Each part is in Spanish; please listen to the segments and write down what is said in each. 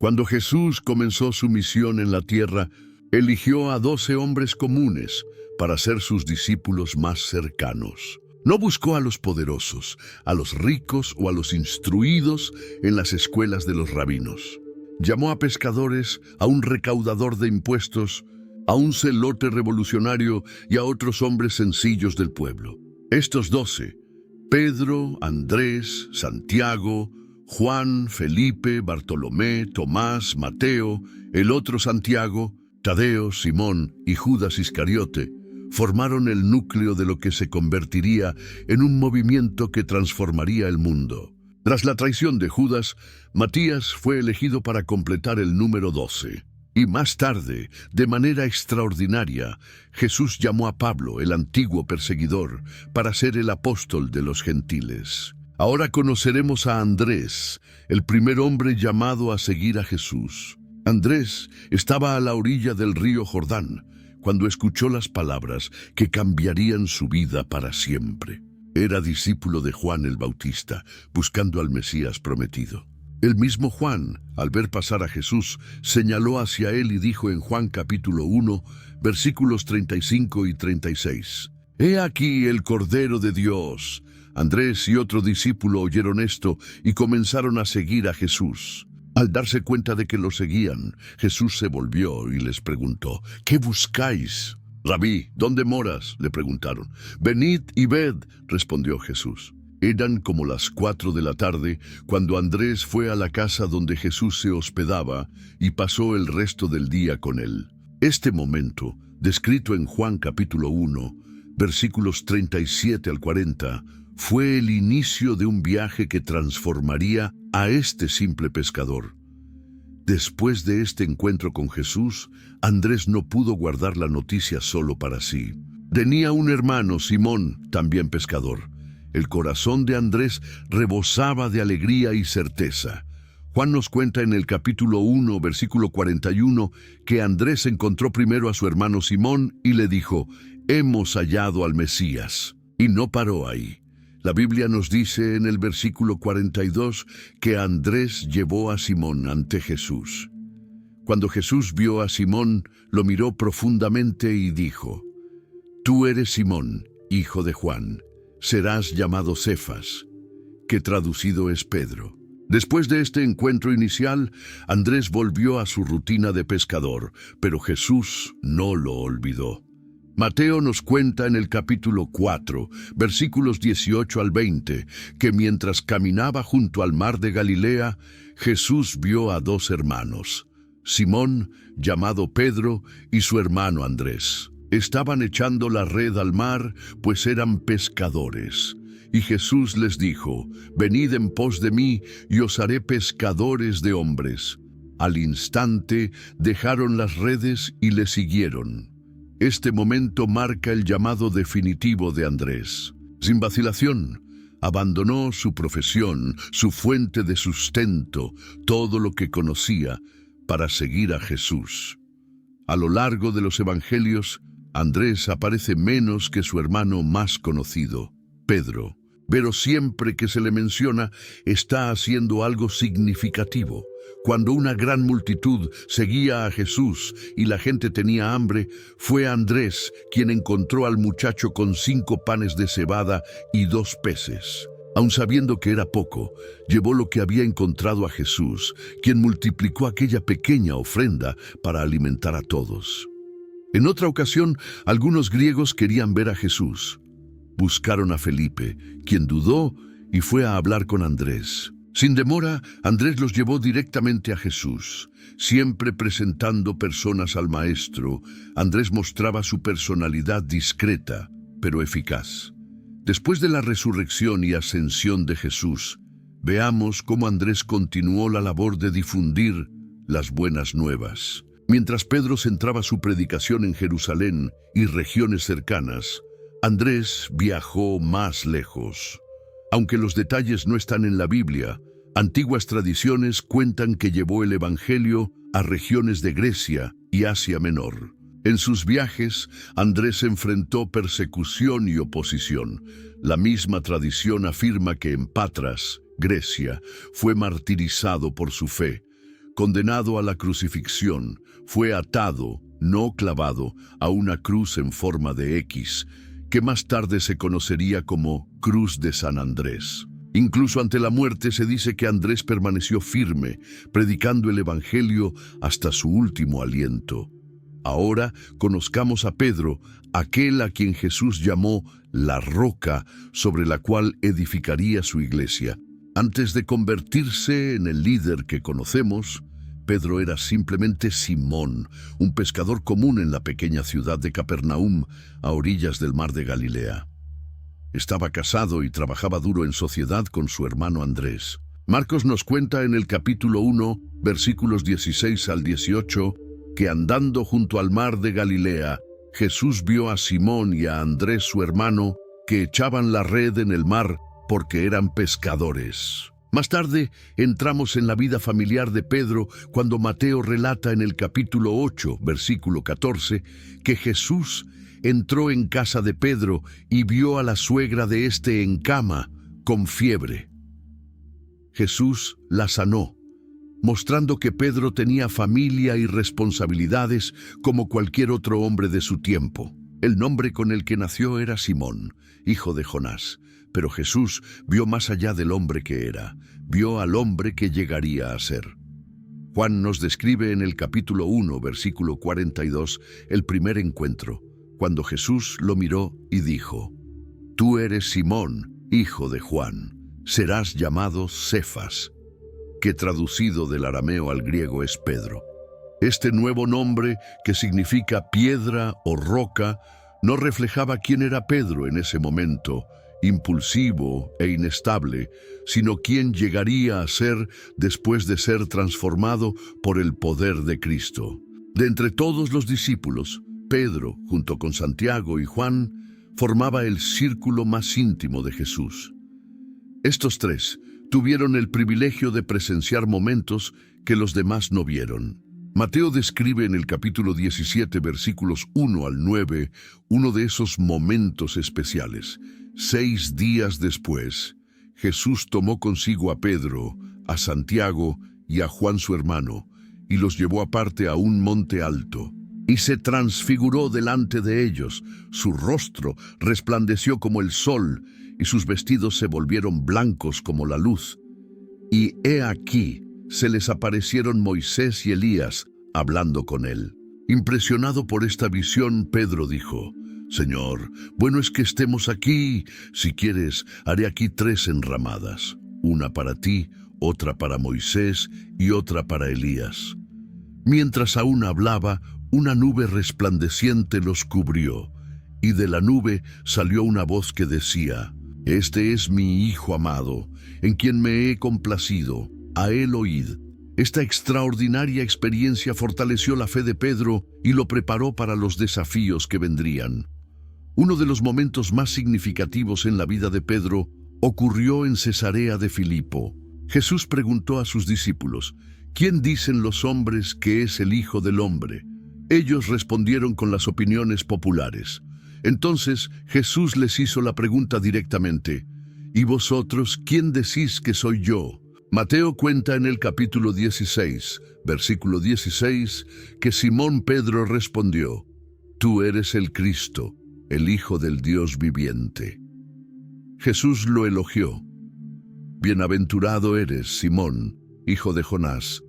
Cuando Jesús comenzó su misión en la tierra, eligió a 12 hombres comunes para ser sus discípulos más cercanos. No buscó a los poderosos, a los ricos o a los instruidos en las escuelas de los rabinos. Llamó a pescadores, a un recaudador de impuestos, a un celote revolucionario y a otros hombres sencillos del pueblo. Estos 12, Pedro, Andrés, Santiago, Juan, Felipe, Bartolomé, Tomás, Mateo, el otro Santiago, Tadeo, Simón y Judas Iscariote, formaron el núcleo de lo que se convertiría en un movimiento que transformaría el mundo. Tras la traición de Judas, Matías fue elegido para completar el número 12. Y más tarde, de manera extraordinaria, Jesús llamó a Pablo, el antiguo perseguidor, para ser el apóstol de los gentiles. Ahora conoceremos a Andrés, el primer hombre llamado a seguir a Jesús. Andrés estaba a la orilla del río Jordán cuando escuchó las palabras que cambiarían su vida para siempre. Era discípulo de Juan el Bautista, buscando al Mesías prometido. El mismo Juan, al ver pasar a Jesús, señaló hacia él y dijo en Juan capítulo 1, versículos 35 y 36, «He aquí el Cordero de Dios». Andrés y otro discípulo oyeron esto y comenzaron a seguir a Jesús. Al darse cuenta de que lo seguían, Jesús se volvió y les preguntó, «¿Qué buscáis?» «Rabí, ¿dónde moras?», le preguntaron. «Venid y ved», respondió Jesús. Eran como las 4 de la tarde cuando Andrés fue a la casa donde Jesús se hospedaba y pasó el resto del día con él. Este momento, descrito en Juan capítulo 1, versículos 37 al 40, fue el inicio de un viaje que transformaría a este simple pescador. Después de este encuentro con Jesús, Andrés no pudo guardar la noticia solo para sí. Tenía un hermano, Simón, también pescador. El corazón de Andrés rebosaba de alegría y certeza. Juan nos cuenta en el capítulo 1, versículo 41, que Andrés encontró primero a su hermano Simón y le dijo, «Hemos hallado al Mesías». Y no paró ahí. La Biblia nos dice en el versículo 42 que Andrés llevó a Simón ante Jesús. Cuando Jesús vio a Simón, lo miró profundamente y dijo, «Tú eres Simón, hijo de Juan, serás llamado Cefas», que traducido es Pedro. Después de este encuentro inicial, Andrés volvió a su rutina de pescador, pero Jesús no lo olvidó. Mateo nos cuenta en el capítulo 4, versículos 18 al 20, que mientras caminaba junto al mar de Galilea, Jesús vio a 2 hermanos, Simón, llamado Pedro, y su hermano Andrés. Estaban echando la red al mar, pues eran pescadores. Y Jesús les dijo, «Venid en pos de mí, y os haré pescadores de hombres». Al instante dejaron las redes y le siguieron. Este momento marca el llamado definitivo de Andrés. Sin vacilación, abandonó su profesión, su fuente de sustento, todo lo que conocía, para seguir a Jesús. A lo largo de los evangelios, Andrés aparece menos que su hermano más conocido, Pedro, pero siempre que se le menciona, está haciendo algo significativo. Cuando una gran multitud seguía a Jesús y la gente tenía hambre, fue Andrés quien encontró al muchacho con 5 panes de cebada y 2 peces. Aun sabiendo que era poco, llevó lo que había encontrado a Jesús, quien multiplicó aquella pequeña ofrenda para alimentar a todos. En otra ocasión, algunos griegos querían ver a Jesús. Buscaron a Felipe, quien dudó y fue a hablar con Andrés. Sin demora, Andrés los llevó directamente a Jesús. Siempre presentando personas al Maestro, Andrés mostraba su personalidad discreta, pero eficaz. Después de la resurrección y ascensión de Jesús, veamos cómo Andrés continuó la labor de difundir las buenas nuevas. Mientras Pedro centraba su predicación en Jerusalén y regiones cercanas, Andrés viajó más lejos. Aunque los detalles no están en la Biblia, antiguas tradiciones cuentan que llevó el Evangelio a regiones de Grecia y Asia Menor. En sus viajes, Andrés enfrentó persecución y oposición. La misma tradición afirma que en Patras, Grecia, fue martirizado por su fe. condenado a la crucifixión, fue atado, no clavado, a una cruz en forma de X, que más tarde se conocería como Cruz de San Andrés. Incluso ante la muerte se dice que Andrés permaneció firme, predicando el Evangelio hasta su último aliento. Ahora conozcamos a Pedro, aquel a quien Jesús llamó la roca sobre la cual edificaría su iglesia. Antes de convertirse en el líder que conocemos, Pedro era simplemente Simón, un pescador común en la pequeña ciudad de Capernaum, a orillas del mar de Galilea. Estaba casado y trabajaba duro en sociedad con su hermano Andrés. Marcos nos cuenta en el capítulo 1, versículos 16 al 18, que andando junto al mar de Galilea, Jesús vio a Simón y a Andrés su hermano, que echaban la red en el mar porque eran pescadores. Más tarde entramos en la vida familiar de Pedro cuando Mateo relata en el capítulo 8, versículo 14, que Jesús entró en casa de Pedro y vio a la suegra de éste en cama, con fiebre. Jesús la sanó, mostrando que Pedro tenía familia y responsabilidades como cualquier otro hombre de su tiempo. El nombre con el que nació era Simón, hijo de Jonás, pero Jesús vio más allá del hombre que era, vio al hombre que llegaría a ser. Juan nos describe en el capítulo 1, versículo 42, el primer encuentro, cuando Jesús lo miró y dijo: «Tú eres Simón, hijo de Juan, serás llamado Cefas», que traducido del arameo al griego es Pedro. Este nuevo nombre, que significa piedra o roca, no reflejaba quién era Pedro en ese momento, impulsivo e inestable, sino quién llegaría a ser después de ser transformado por el poder de Cristo. De entre todos los discípulos, Pedro, junto con Santiago y Juan, formaba el círculo más íntimo de Jesús. Estos tres tuvieron el privilegio de presenciar momentos que los demás no vieron. Mateo describe en el capítulo 17, versículos 1 al 9, uno de esos momentos especiales. 6 días después, Jesús tomó consigo a Pedro, a Santiago y a Juan su hermano, y los llevó aparte a un monte alto. Y se transfiguró delante de ellos, su rostro resplandeció como el sol, y sus vestidos se volvieron blancos como la luz. Y he aquí, se les aparecieron Moisés y Elías, hablando con él. Impresionado por esta visión, Pedro dijo: «Señor, bueno es que estemos aquí. Si quieres, haré aquí 3 enramadas, una para ti, otra para Moisés y otra para Elías». Mientras aún hablaba, una nube resplandeciente los cubrió, y de la nube salió una voz que decía: «Este es mi Hijo amado, en quien me he complacido, a él oíd». Esta extraordinaria experiencia fortaleció la fe de Pedro y lo preparó para los desafíos que vendrían. Uno de los momentos más significativos en la vida de Pedro ocurrió en Cesarea de Filipo. Jesús preguntó a sus discípulos: «¿Quién dicen los hombres que es el Hijo del Hombre?». Ellos respondieron con las opiniones populares. Entonces Jesús les hizo la pregunta directamente: «¿Y vosotros quién decís que soy yo?». Mateo cuenta en el capítulo 16, versículo 16, que Simón Pedro respondió: «Tú eres el Cristo, el Hijo del Dios viviente». Jesús lo elogió: «Bienaventurado eres, Simón, hijo de Jonás,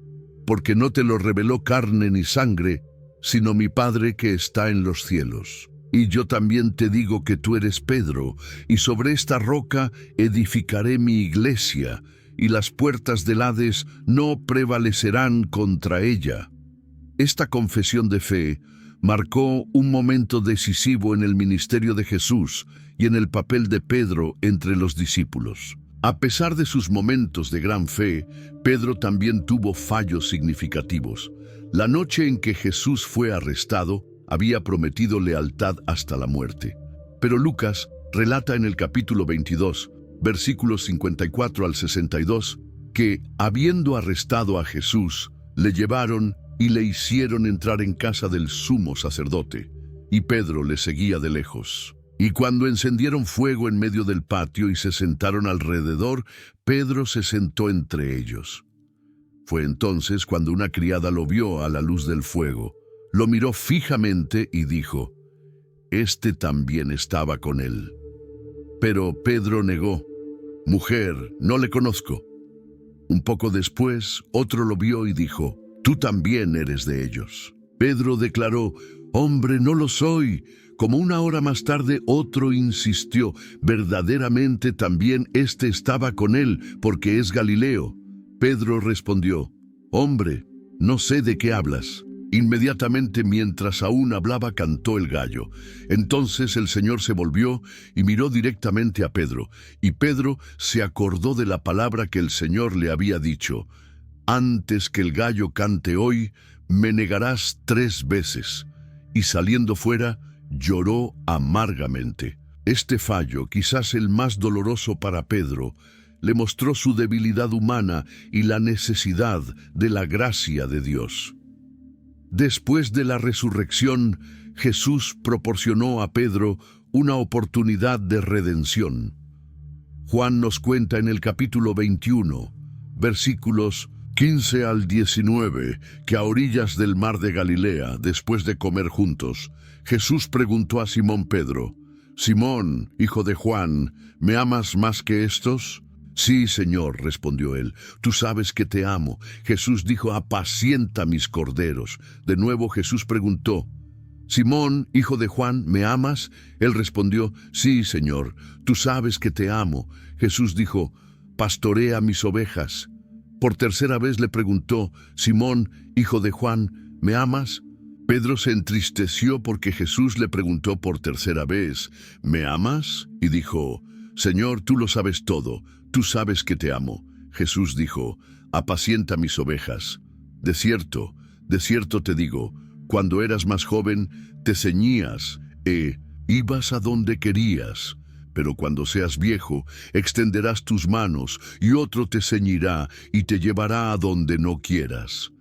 porque no te lo reveló carne ni sangre, sino mi Padre que está en los cielos. Y yo también te digo que tú eres Pedro, y sobre esta roca edificaré mi iglesia, y las puertas del Hades no prevalecerán contra ella». Esta confesión de fe marcó un momento decisivo en el ministerio de Jesús y en el papel de Pedro entre los discípulos. A pesar de sus momentos de gran fe, Pedro también tuvo fallos significativos. La noche en que Jesús fue arrestado, había prometido lealtad hasta la muerte. Pero Lucas relata en el capítulo 22, versículos 54 al 62, que, habiendo arrestado a Jesús, le llevaron y le hicieron entrar en casa del sumo sacerdote, y Pedro le seguía de lejos. Y cuando encendieron fuego en medio del patio y se sentaron alrededor, Pedro se sentó entre ellos. Fue entonces cuando una criada lo vio a la luz del fuego. Lo miró fijamente y dijo: «Este también estaba con él». Pero Pedro negó: «Mujer, no le conozco». Un poco después, otro lo vio y dijo: «Tú también eres de ellos». Pedro declaró: «Hombre, no lo soy». Como una hora más tarde, otro insistió: «Verdaderamente también este estaba con él, porque es Galileo». Pedro respondió: «Hombre, no sé de qué hablas». Inmediatamente, mientras aún hablaba, cantó el gallo. Entonces el Señor se volvió y miró directamente a Pedro, y Pedro se acordó de la palabra que el Señor le había dicho: «Antes que el gallo cante hoy, me negarás 3 veces». Y saliendo fuera, lloró amargamente. Este fallo, quizás el más doloroso para Pedro, le mostró su debilidad humana y la necesidad de la gracia de Dios. Después de la resurrección, Jesús proporcionó a Pedro una oportunidad de redención. Juan nos cuenta en el capítulo 21, versículos 15 al 19, que a orillas del mar de Galilea, después de comer juntos, Jesús preguntó a Simón Pedro: «Simón, hijo de Juan, ¿me amas más que estos?». «Sí, Señor», respondió él, «tú sabes que te amo». Jesús dijo: «Apacienta mis corderos». De nuevo Jesús preguntó: «Simón, hijo de Juan, ¿me amas?». Él respondió: «Sí, Señor, tú sabes que te amo». Jesús dijo: «Pastorea mis ovejas». Por tercera vez le preguntó: «Simón, hijo de Juan, ¿me amas?». Pedro se entristeció porque Jesús le preguntó por tercera vez: «¿Me amas?». Y dijo: «Señor, tú lo sabes todo, tú sabes que te amo». Jesús dijo: «Apacienta mis ovejas. De cierto te digo, cuando eras más joven, te ceñías e ibas a donde querías. Pero cuando seas viejo, extenderás tus manos, y otro te ceñirá y te llevará a donde no quieras».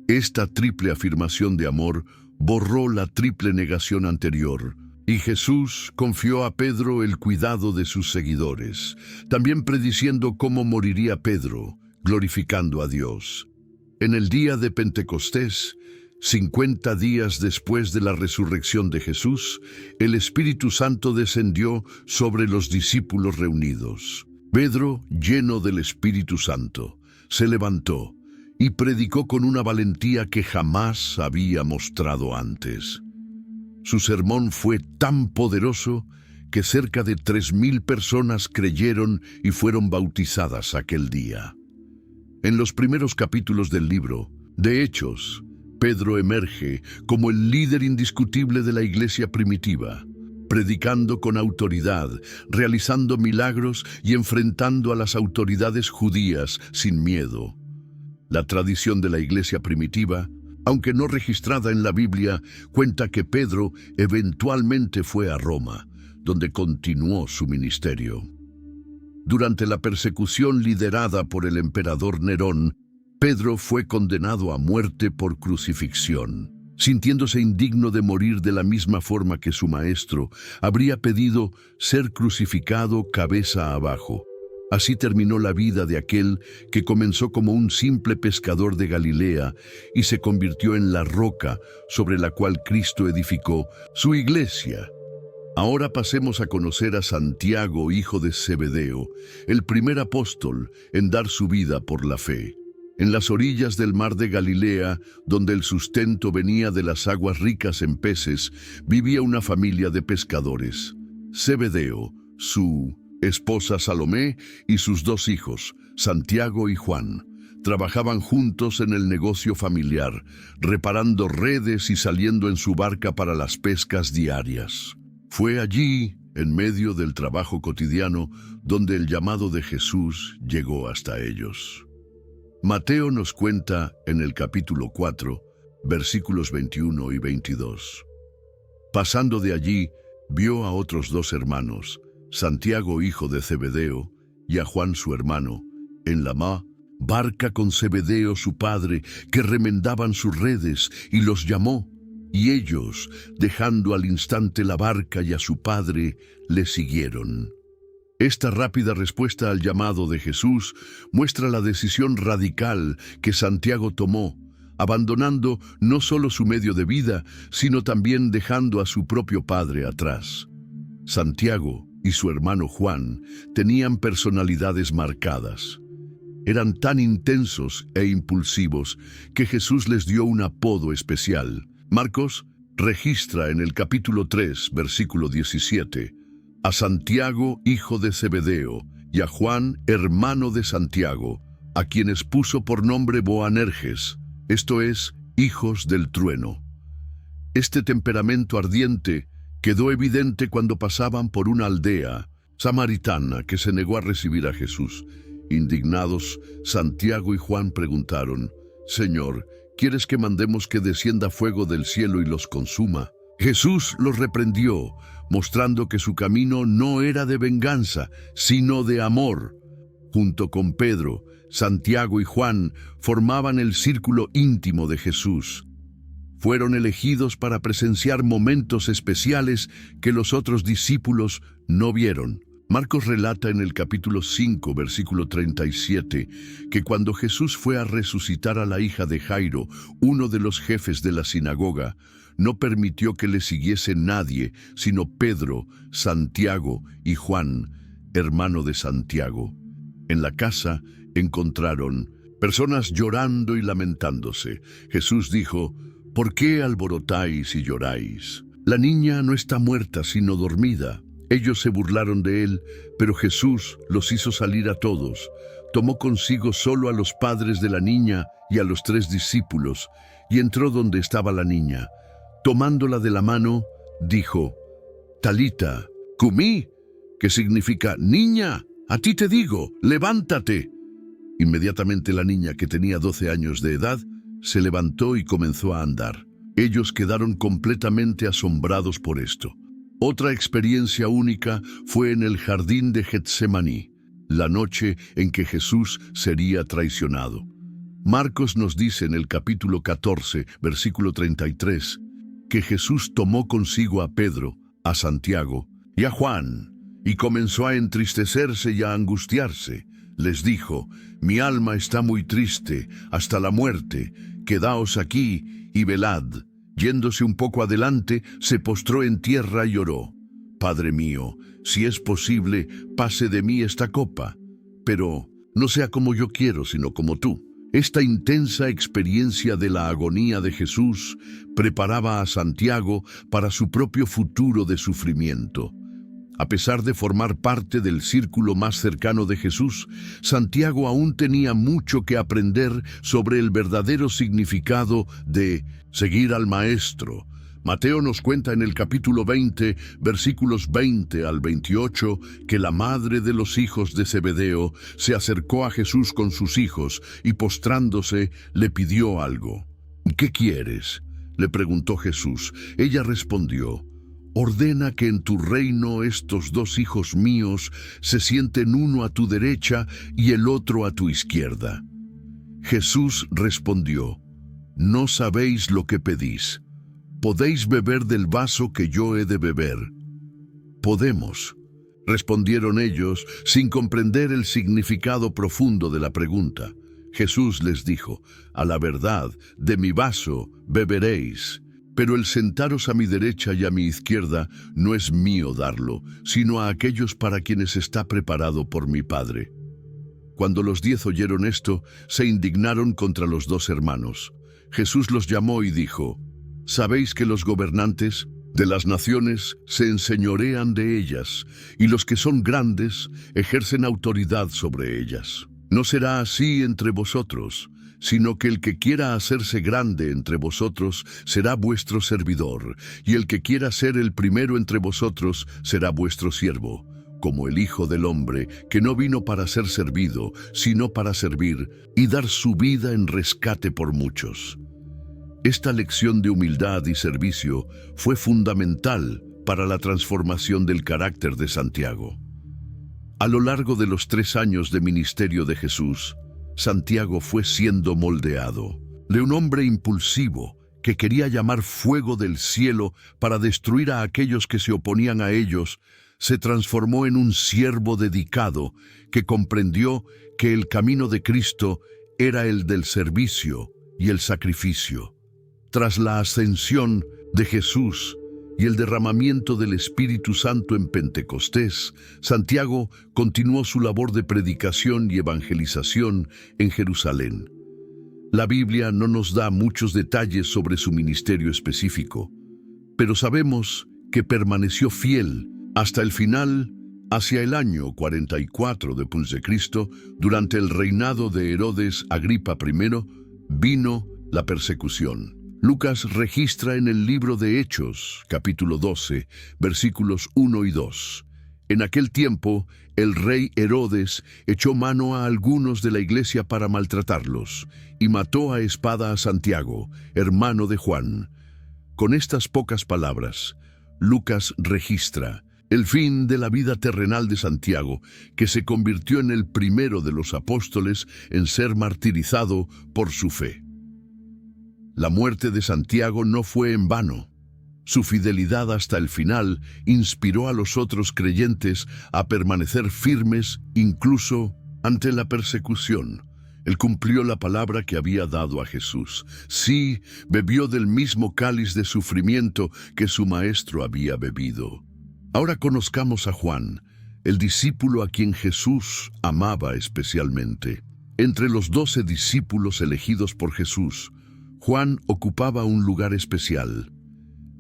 Esta triple afirmación de amor borró la triple negación anterior, y Jesús confió a Pedro el cuidado de sus seguidores, también prediciendo cómo moriría Pedro, glorificando a Dios. En el día de Pentecostés, 50 días después de la resurrección de Jesús, el Espíritu Santo descendió sobre los discípulos reunidos. Pedro, lleno del Espíritu Santo, se levantó y predicó con una valentía que jamás había mostrado antes. Su sermón fue tan poderoso que cerca de 3,000 personas creyeron y fueron bautizadas aquel día. En los primeros capítulos del libro de Hechos, Pedro emerge como el líder indiscutible de la iglesia primitiva, predicando con autoridad, realizando milagros y enfrentando a las autoridades judías sin miedo. La tradición de la iglesia primitiva, aunque no registrada en la Biblia, cuenta que Pedro eventualmente fue a Roma, donde continuó su ministerio. Durante la persecución liderada por el emperador Nerón, Pedro fue condenado a muerte por crucifixión. Sintiéndose indigno de morir de la misma forma que su maestro, habría pedido ser crucificado cabeza abajo. Así terminó la vida de aquel que comenzó como un simple pescador de Galilea y se convirtió en la roca sobre la cual Cristo edificó su iglesia. Ahora pasemos a conocer a Santiago, hijo de Zebedeo, el primer apóstol en dar su vida por la fe. En las orillas del mar de Galilea, donde el sustento venía de las aguas ricas en peces, vivía una familia de pescadores. Zebedeo, su esposa Salomé y sus 2 hijos, Santiago y Juan, trabajaban juntos en el negocio familiar, reparando redes y saliendo en su barca para las pescas diarias. Fue allí, en medio del trabajo cotidiano, donde el llamado de Jesús llegó hasta ellos. Mateo nos cuenta en el capítulo 4, versículos 21 y 22. Pasando de allí, vio a otros 2 hermanos, Santiago hijo de Zebedeo y a Juan su hermano, en la barca con Zebedeo su padre, que remendaban sus redes, y los llamó. Y ellos, dejando al instante la barca y a su padre, le siguieron. Esta rápida respuesta al llamado de Jesús muestra la decisión radical que Santiago tomó, abandonando no solo su medio de vida, sino también dejando a su propio padre atrás. Santiago y su hermano Juan tenían personalidades marcadas. Eran tan intensos e impulsivos que Jesús les dio un apodo especial. Marcos registra en el capítulo 3, versículo 17, a Santiago, hijo de Zebedeo, y a Juan, hermano de Santiago, a quienes puso por nombre Boanerges, esto es, hijos del trueno. Este temperamento ardiente quedó evidente cuando pasaban por una aldea samaritana que se negó a recibir a Jesús. Indignados, Santiago y Juan preguntaron: «Señor, ¿quieres que mandemos que descienda fuego del cielo y los consuma?». Jesús los reprendió, mostrando que su camino no era de venganza, sino de amor. Junto con Pedro, Santiago y Juan formaban el círculo íntimo de Jesús. Fueron elegidos para presenciar momentos especiales que los otros discípulos no vieron. Marcos relata en el capítulo 5, versículo 37, que cuando Jesús fue a resucitar a la hija de Jairo, uno de los jefes de la sinagoga, no permitió que le siguiese nadie, sino Pedro, Santiago y Juan, hermano de Santiago. En la casa encontraron personas llorando y lamentándose. Jesús dijo: «¿Por qué alborotáis y lloráis? La niña no está muerta, sino dormida». Ellos se burlaron de él, pero Jesús los hizo salir a todos. Tomó consigo solo a los padres de la niña y a los 3 discípulos, y entró donde estaba la niña. Tomándola de la mano, dijo: «Talita, cumí», que significa: «Niña, a ti te digo, levántate». Inmediatamente la niña, que tenía 12 años de edad, se levantó y comenzó a andar. Ellos quedaron completamente asombrados por esto. Otra experiencia única fue en el jardín de Getsemaní, la noche en que Jesús sería traicionado. Marcos nos dice en el capítulo 14, versículo 33, que Jesús tomó consigo a Pedro, a Santiago y a Juan, y comenzó a entristecerse y a angustiarse. Les dijo: «Mi alma está muy triste, hasta la muerte. Quedaos aquí y velad». Yéndose un poco adelante, se postró en tierra y oró: «Padre mío, si es posible, pase de mí esta copa, pero no sea como yo quiero, sino como tú». Esta intensa experiencia de la agonía de Jesús preparaba a Santiago para su propio futuro de sufrimiento. A pesar de formar parte del círculo más cercano de Jesús, Santiago aún tenía mucho que aprender sobre el verdadero significado de seguir al Maestro. Mateo nos cuenta en el capítulo 20, versículos 20 al 28, que la madre de los hijos de Zebedeo se acercó a Jesús con sus hijos y, postrándose, le pidió algo. «¿Qué quieres?», le preguntó Jesús. Ella respondió: «Ordena que en tu reino estos 2 hijos míos se sienten, uno a tu derecha y el otro a tu izquierda». Jesús respondió: «No sabéis lo que pedís. ¿Podéis beber del vaso que yo he de beber?». «Podemos», respondieron ellos, sin comprender el significado profundo de la pregunta. Jesús les dijo: «A la verdad, de mi vaso beberéis. Pero el sentaros a mi derecha y a mi izquierda no es mío darlo, sino a aquellos para quienes está preparado por mi Padre». Cuando los 10 oyeron esto, se indignaron contra los 2 hermanos. Jesús los llamó y dijo: «¿Sabéis que los gobernantes de las naciones se enseñorean de ellas, y los que son grandes ejercen autoridad sobre ellas? No será así entre vosotros, sino que el que quiera hacerse grande entre vosotros será vuestro servidor, y el que quiera ser el primero entre vosotros será vuestro siervo, como el Hijo del Hombre, que no vino para ser servido, sino para servir y dar su vida en rescate por muchos». Esta lección de humildad y servicio fue fundamental para la transformación del carácter de Santiago. A lo largo de los 3 años de ministerio de Jesús, Santiago fue siendo moldeado. De un hombre impulsivo que quería llamar fuego del cielo para destruir a aquellos que se oponían a ellos, se transformó en un siervo dedicado que comprendió que el camino de Cristo era el del servicio y el sacrificio. Tras la ascensión de Jesús y el derramamiento del Espíritu Santo en Pentecostés, Santiago continuó su labor de predicación y evangelización en Jerusalén. La Biblia no nos da muchos detalles sobre su ministerio específico, pero sabemos que permaneció fiel hasta el final, hacia el año 44 después de Cristo, durante el reinado de Herodes Agripa I, vino la persecución. Lucas registra en el libro de Hechos, capítulo 12, versículos 1 y 2. En aquel tiempo, el rey Herodes echó mano a algunos de la iglesia para maltratarlos, y mató a espada a Santiago, hermano de Juan. Con estas pocas palabras, Lucas registra el fin de la vida terrenal de Santiago, que se convirtió en el primero de los apóstoles en ser martirizado por su fe. La muerte de Santiago no fue en vano. Su fidelidad hasta el final inspiró a los otros creyentes a permanecer firmes incluso ante la persecución. Él cumplió la palabra que había dado a Jesús. Sí, bebió del mismo cáliz de sufrimiento que su maestro había bebido. Ahora conozcamos a Juan, el discípulo a quien Jesús amaba especialmente. Entre los 12 discípulos elegidos por Jesús, Juan ocupaba un lugar especial.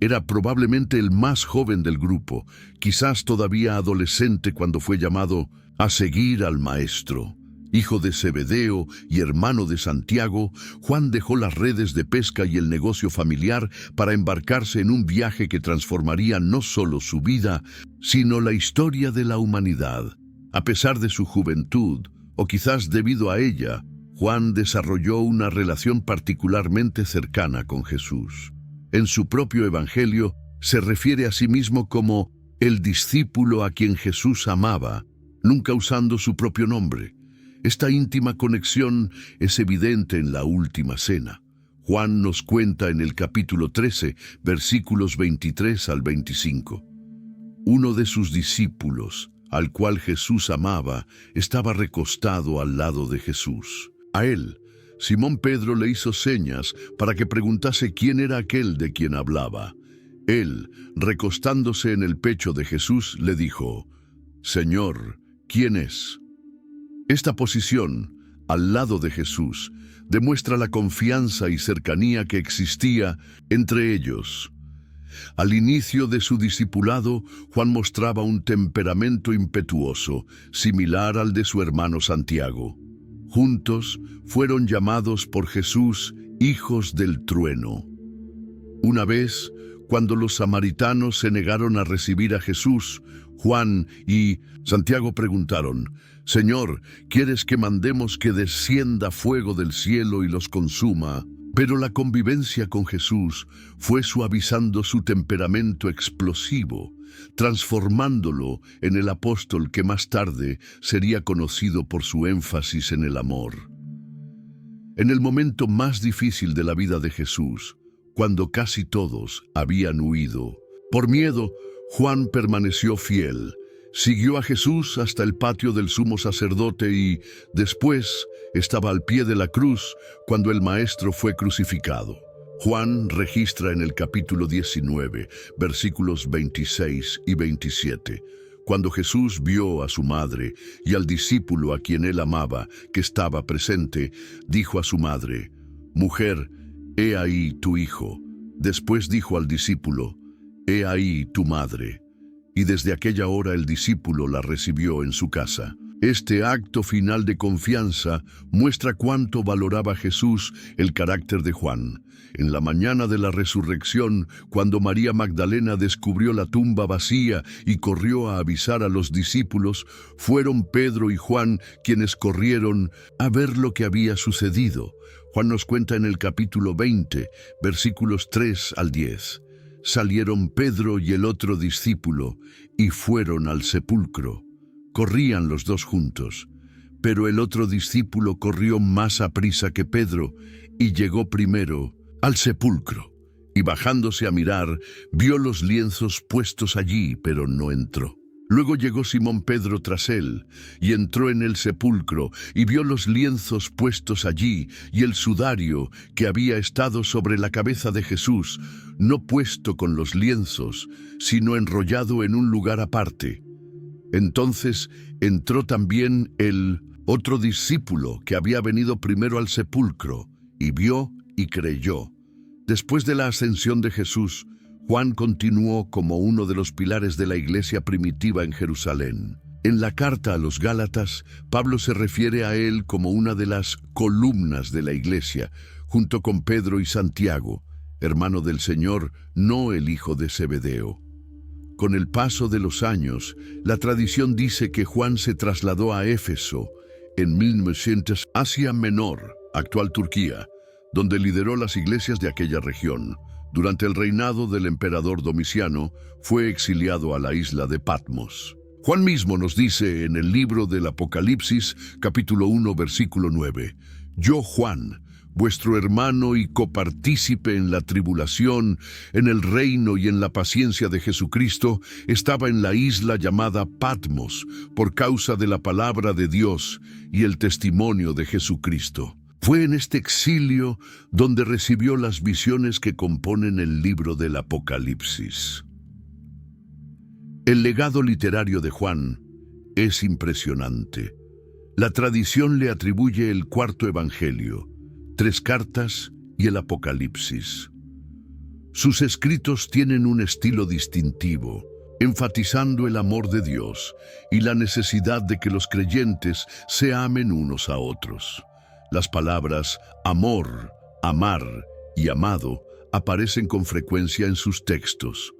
Era probablemente el más joven del grupo, quizás todavía adolescente cuando fue llamado a seguir al Maestro. Hijo de Zebedeo y hermano de Santiago, Juan dejó las redes de pesca y el negocio familiar para embarcarse en un viaje que transformaría no solo su vida, sino la historia de la humanidad. A pesar de su juventud, o quizás debido a ella, Juan desarrolló una relación particularmente cercana con Jesús. En su propio evangelio se refiere a sí mismo como el discípulo a quien Jesús amaba, nunca usando su propio nombre. Esta íntima conexión es evidente en la última cena. Juan nos cuenta en el capítulo 13, versículos 23 al 25. Uno de sus discípulos, al cual Jesús amaba, estaba recostado al lado de Jesús. A él, Simón Pedro le hizo señas para que preguntase quién era aquel de quien hablaba. Él, recostándose en el pecho de Jesús, le dijo: «Señor, ¿quién es?». Esta posición, al lado de Jesús, demuestra la confianza y cercanía que existía entre ellos. Al inicio de su discipulado, Juan mostraba un temperamento impetuoso, similar al de su hermano Santiago. Juntos fueron llamados por Jesús hijos del trueno. Una vez, cuando los samaritanos se negaron a recibir a Jesús, Juan y Santiago preguntaron: «Señor, ¿quieres que mandemos que descienda fuego del cielo y los consuma?». Pero la convivencia con Jesús fue suavizando su temperamento explosivo, transformándolo en el apóstol que más tarde sería conocido por su énfasis en el amor. En el momento más difícil de la vida de Jesús, cuando casi todos habían huido, por miedo, Juan permaneció fiel. Siguió a Jesús hasta el patio del sumo sacerdote y, después, estaba al pie de la cruz cuando el Maestro fue crucificado. Juan registra en el capítulo 19, versículos 26 y 27, cuando Jesús vio a su madre y al discípulo a quien él amaba, que estaba presente, dijo a su madre: «Mujer, he ahí tu hijo». Después dijo al discípulo: «He ahí tu madre». Y desde aquella hora el discípulo la recibió en su casa. Este acto final de confianza muestra cuánto valoraba Jesús el carácter de Juan. En la mañana de la resurrección, cuando María Magdalena descubrió la tumba vacía y corrió a avisar a los discípulos, fueron Pedro y Juan quienes corrieron a ver lo que había sucedido. Juan nos cuenta en el capítulo 20, versículos 3 al 10. Salieron Pedro y el otro discípulo y fueron al sepulcro. Corrían los dos juntos, pero el otro discípulo corrió más aprisa que Pedro y llegó primero al sepulcro. Y bajándose a mirar, vio los lienzos puestos allí, pero no entró. Luego llegó Simón Pedro tras él, y entró en el sepulcro, y vio los lienzos puestos allí, y el sudario que había estado sobre la cabeza de Jesús, no puesto con los lienzos, sino enrollado en un lugar aparte. Entonces entró también el otro discípulo que había venido primero al sepulcro, y vio y creyó. Después de la ascensión de Jesús, Juan continuó como uno de los pilares de la iglesia primitiva en Jerusalén. En la carta a los Gálatas, Pablo se refiere a él como una de las columnas de la iglesia, junto con Pedro y Santiago, hermano del Señor, no el hijo de Zebedeo. Con el paso de los años, la tradición dice que Juan se trasladó a Éfeso en 1900, Asia Menor, actual Turquía, donde lideró las iglesias de aquella región. Durante el reinado del emperador Domiciano, fue exiliado a la isla de Patmos. Juan mismo nos dice en el libro del Apocalipsis, capítulo 1, versículo 9, «Yo, Juan, vuestro hermano y copartícipe en la tribulación, en el reino y en la paciencia de Jesucristo, estaba en la isla llamada Patmos, por causa de la palabra de Dios y el testimonio de Jesucristo». Fue en este exilio donde recibió las visiones que componen el libro del Apocalipsis. El legado literario de Juan es impresionante. La tradición le atribuye el cuarto evangelio, 3 cartas y el Apocalipsis. Sus escritos tienen un estilo distintivo, enfatizando el amor de Dios y la necesidad de que los creyentes se amen unos a otros. Las palabras amor, amar y amado aparecen con frecuencia en sus textos.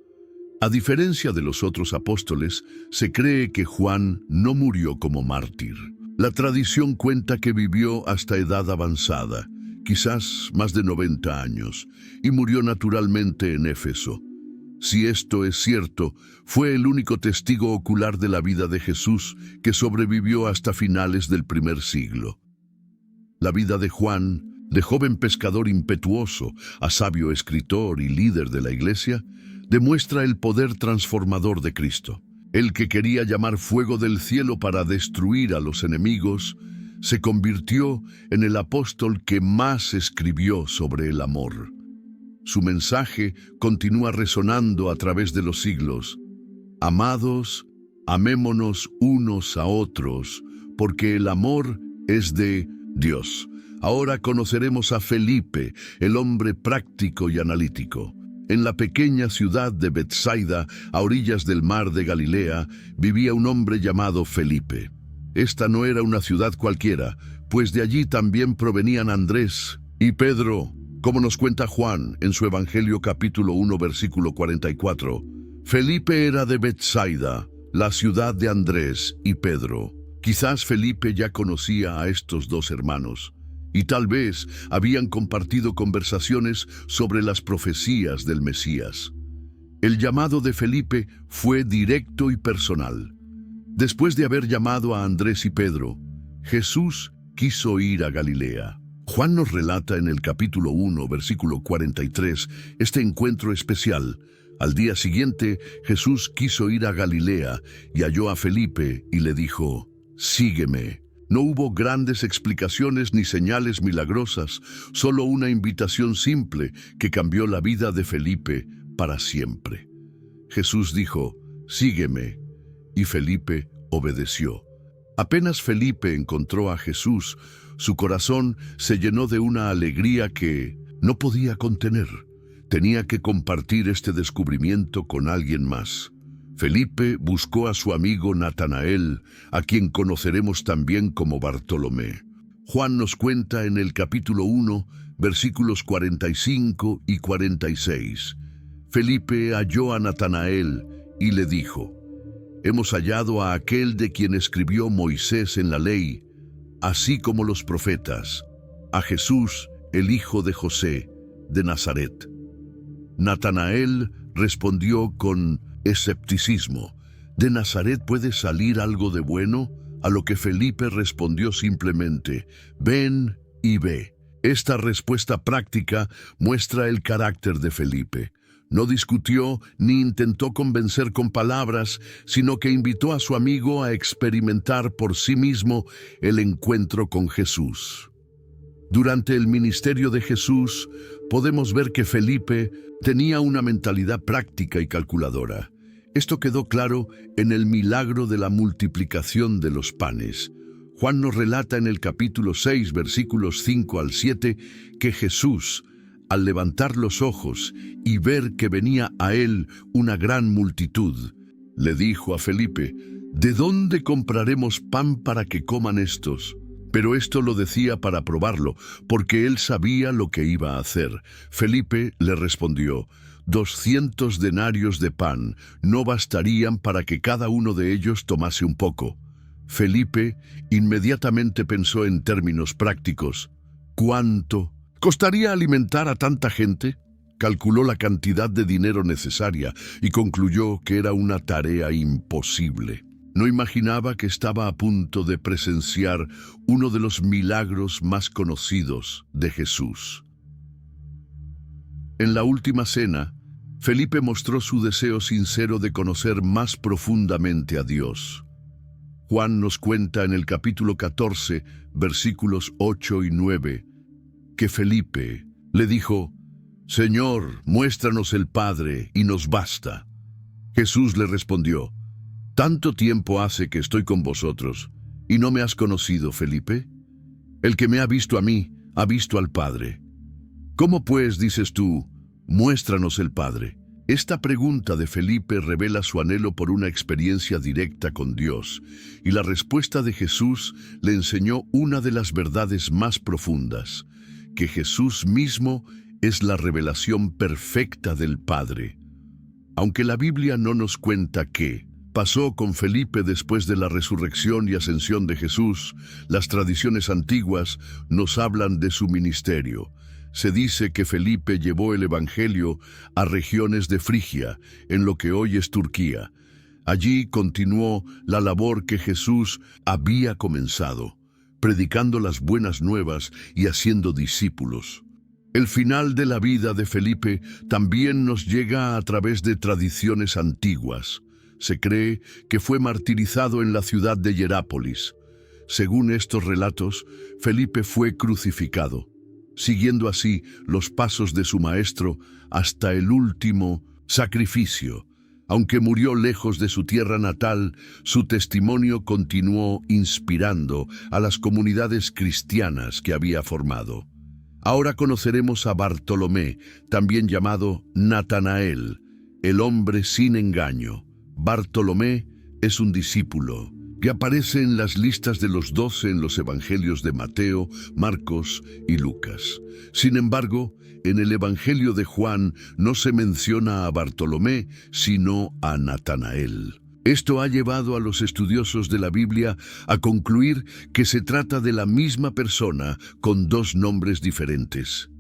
A diferencia de los otros apóstoles, se cree que Juan no murió como mártir. La tradición cuenta que vivió hasta edad avanzada, quizás más de 90 años, y murió naturalmente en Éfeso. Si esto es cierto, fue el único testigo ocular de la vida de Jesús que sobrevivió hasta finales del primer siglo. La vida de Juan, de joven pescador impetuoso a sabio escritor y líder de la iglesia, demuestra el poder transformador de Cristo. El que quería llamar fuego del cielo para destruir a los enemigos, se convirtió en el apóstol que más escribió sobre el amor. Su mensaje continúa resonando a través de los siglos. Amados, amémonos unos a otros, porque el amor es de Dios. Ahora conoceremos a Felipe, el hombre práctico y analítico. En la pequeña ciudad de Betsaida, a orillas del mar de Galilea, vivía un hombre llamado Felipe. Esta no era una ciudad cualquiera, pues de allí también provenían Andrés y Pedro, como nos cuenta Juan en su Evangelio capítulo 1, versículo 44. Felipe era de Betsaida, la ciudad de Andrés y Pedro. Quizás Felipe ya conocía a estos dos hermanos, y tal vez habían compartido conversaciones sobre las profecías del Mesías. El llamado de Felipe fue directo y personal. Después de haber llamado a Andrés y Pedro, Jesús quiso ir a Galilea. Juan nos relata en el capítulo 1, versículo 43, este encuentro especial. Al día siguiente, Jesús quiso ir a Galilea y halló a Felipe y le dijo, «Sígueme». No hubo grandes explicaciones ni señales milagrosas, solo una invitación simple que cambió la vida de Felipe para siempre. Jesús dijo, «Sígueme», y Felipe obedeció. Apenas Felipe encontró a Jesús, su corazón se llenó de una alegría que no podía contener. Tenía que compartir este descubrimiento con alguien más. Felipe buscó a su amigo Natanael, a quien conoceremos también como Bartolomé. Juan nos cuenta en el capítulo 1, versículos 45 y 46. Felipe halló a Natanael y le dijo, «Hemos hallado a aquel de quien escribió Moisés en la ley, así como los profetas, a Jesús, el hijo de José, de Nazaret». Natanael respondió con escepticismo, ¿de Nazaret puede salir algo de bueno? A lo que Felipe respondió simplemente, «Ven y ve». Esta respuesta práctica muestra el carácter de Felipe. No discutió ni intentó convencer con palabras, sino que invitó a su amigo a experimentar por sí mismo el encuentro con Jesús. Durante el ministerio de Jesús, podemos ver que Felipe tenía una mentalidad práctica y calculadora. Esto quedó claro en el milagro de la multiplicación de los panes. Juan nos relata en el capítulo 6, versículos 5 al 7, que Jesús, al levantar los ojos y ver que venía a él una gran multitud, le dijo a Felipe: ¿De dónde compraremos pan para que coman estos? Pero esto lo decía para probarlo, porque él sabía lo que iba a hacer. Felipe le respondió: 200 denarios de pan no bastarían para que cada uno de ellos tomase un poco. Felipe inmediatamente pensó en términos prácticos. ¿Cuánto costaría alimentar a tanta gente? Calculó la cantidad de dinero necesaria y concluyó que era una tarea imposible. No imaginaba que estaba a punto de presenciar uno de los milagros más conocidos de Jesús. En la última cena, Felipe mostró su deseo sincero de conocer más profundamente a Dios. Juan nos cuenta en el capítulo 14, versículos 8 y 9, que Felipe le dijo: «Señor, muéstranos el Padre y nos basta». Jesús le respondió: «¿Tanto tiempo hace que estoy con vosotros y no me has conocido, Felipe? El que me ha visto a mí, ha visto al Padre. ¿Cómo pues dices tú, muéstranos el Padre?» Esta pregunta de Felipe revela su anhelo por una experiencia directa con Dios, y la respuesta de Jesús le enseñó una de las verdades más profundas, que Jesús mismo es la revelación perfecta del Padre. Aunque la Biblia no nos cuenta qué pasó con Felipe después de la resurrección y ascensión de Jesús, las tradiciones antiguas nos hablan de su ministerio. Se dice que Felipe llevó el Evangelio a regiones de Frigia, en lo que hoy es Turquía. Allí continuó la labor que Jesús había comenzado, predicando las buenas nuevas y haciendo discípulos. El final de la vida de Felipe también nos llega a través de tradiciones antiguas. Se cree que fue martirizado en la ciudad de Hierápolis. Según estos relatos, Felipe fue crucificado, siguiendo así los pasos de su maestro hasta el último sacrificio. Aunque murió lejos de su tierra natal, su testimonio continuó inspirando a las comunidades cristianas que había formado. Ahora conoceremos a Bartolomé, también llamado Natanael, el hombre sin engaño. Bartolomé es un discípulo que aparece en las listas de los 12 en los evangelios de Mateo, Marcos y Lucas. Sin embargo, en el evangelio de Juan no se menciona a Bartolomé, sino a Natanael. Esto ha llevado a los estudiosos de la Biblia a concluir que se trata de la misma persona con dos nombres diferentes.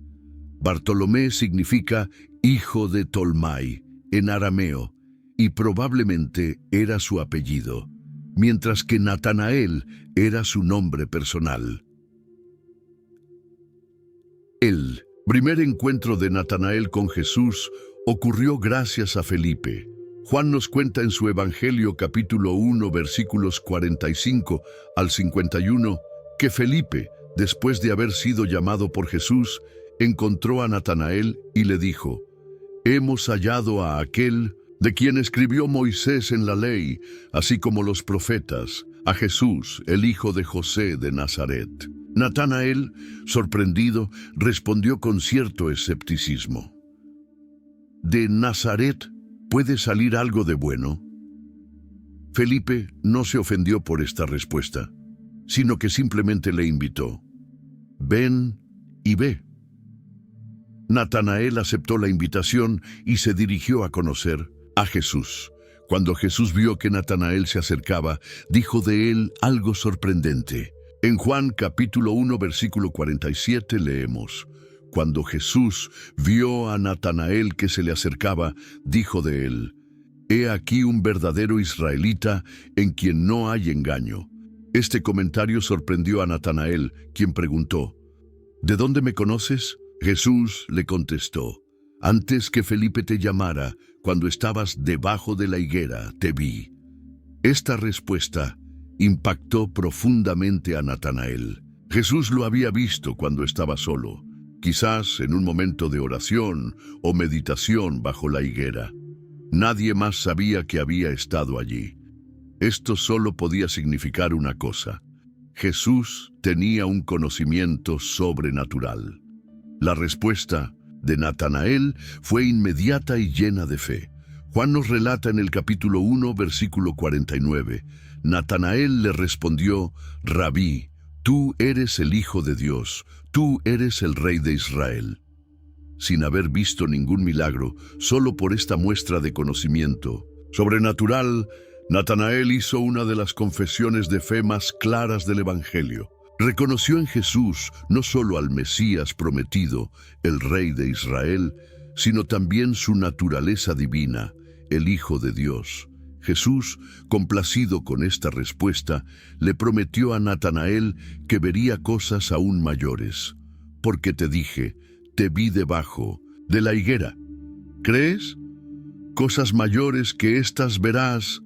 Bartolomé significa hijo de Tolmai en arameo, y probablemente era su apellido, mientras que Natanael era su nombre personal. El primer encuentro de Natanael con Jesús ocurrió gracias a Felipe. Juan nos cuenta en su Evangelio capítulo 1 versículos 45 al 51 que Felipe, después de haber sido llamado por Jesús, encontró a Natanael y le dijo: «Hemos hallado a aquel de quien escribió Moisés en la ley, así como los profetas, a Jesús, el hijo de José de Nazaret». Natanael, sorprendido, respondió con cierto escepticismo: «¿De Nazaret puede salir algo de bueno?». Felipe no se ofendió por esta respuesta, sino que simplemente le invitó: «Ven y ve». Natanael aceptó la invitación y se dirigió a conocer a Jesús. Cuando Jesús vio que Natanael se acercaba, dijo de él algo sorprendente. En Juan capítulo 1 versículo 47 leemos: «Cuando Jesús vio a Natanael que se le acercaba, dijo de él: He aquí un verdadero israelita en quien no hay engaño». Este comentario sorprendió a Natanael, quien preguntó: «¿De dónde me conoces?». Jesús le contestó: Antes que Felipe te llamara, cuando estabas debajo de la higuera, te vi. Esta respuesta impactó profundamente a Natanael. Jesús lo había visto cuando estaba solo, quizás en un momento de oración o meditación bajo la higuera. Nadie más sabía que había estado allí. Esto solo podía significar una cosa: Jesús tenía un conocimiento sobrenatural. La respuesta de Natanael fue inmediata y llena de fe. Juan nos relata en el capítulo 1, versículo 49. Natanael le respondió: Rabí, tú eres el Hijo de Dios, tú eres el Rey de Israel. Sin haber visto ningún milagro, solo por esta muestra de conocimiento sobrenatural, Natanael hizo una de las confesiones de fe más claras del Evangelio. Reconoció en Jesús no solo al Mesías prometido, el Rey de Israel, sino también su naturaleza divina, el Hijo de Dios. Jesús, complacido con esta respuesta, le prometió a Natanael que vería cosas aún mayores. Porque te dije, te vi debajo de la higuera. ¿Crees? Cosas mayores que éstas verás.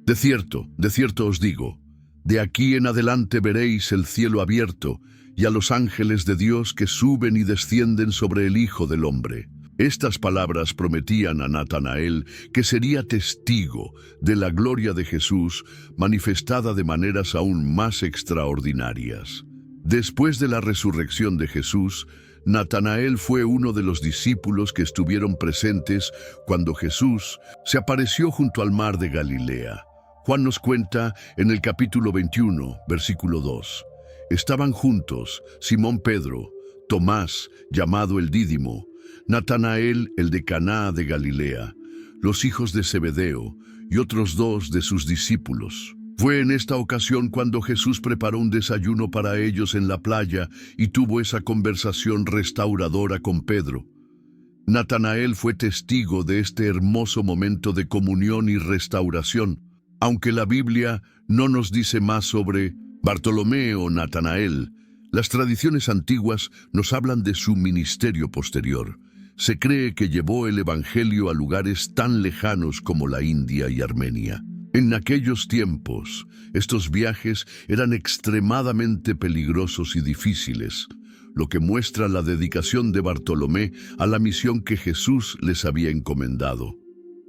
De cierto os digo, de aquí en adelante veréis el cielo abierto y a los ángeles de Dios que suben y descienden sobre el Hijo del Hombre. Estas palabras prometían a Natanael que sería testigo de la gloria de Jesús manifestada de maneras aún más extraordinarias. Después de la resurrección de Jesús, Natanael fue uno de los discípulos que estuvieron presentes cuando Jesús se apareció junto al mar de Galilea. Juan nos cuenta en el capítulo 21, versículo 2. Estaban juntos Simón Pedro, Tomás, llamado el Dídimo, Natanael, el de Caná de Galilea, los hijos de Zebedeo y otros dos de sus discípulos. Fue en esta ocasión cuando Jesús preparó un desayuno para ellos en la playa y tuvo esa conversación restauradora con Pedro. Natanael fue testigo de este hermoso momento de comunión y restauración. Aunque la Biblia no nos dice más sobre Bartolomé o Natanael, las tradiciones antiguas nos hablan de su ministerio posterior. Se cree que llevó el Evangelio a lugares tan lejanos como la India y Armenia. En aquellos tiempos, estos viajes eran extremadamente peligrosos y difíciles, lo que muestra la dedicación de Bartolomé a la misión que Jesús les había encomendado.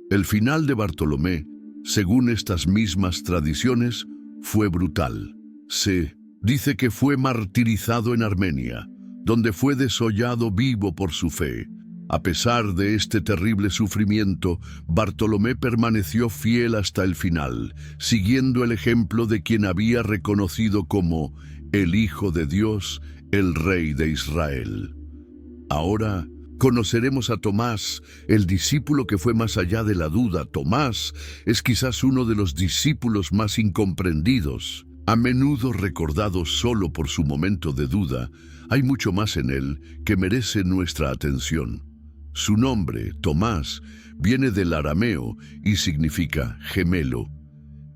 El final de Bartolomé, según estas mismas tradiciones, fue brutal. Se dice que fue martirizado en Armenia, donde fue desollado vivo por su fe. A pesar de este terrible sufrimiento, Bartolomé permaneció fiel hasta el final, siguiendo el ejemplo de quien había reconocido como el Hijo de Dios, el Rey de Israel. Ahora conoceremos a Tomás, el discípulo que fue más allá de la duda. Tomás es quizás uno de los discípulos más incomprendidos. A menudo recordado solo por su momento de duda, hay mucho más en él que merece nuestra atención. Su nombre, Tomás, viene del arameo y significa gemelo.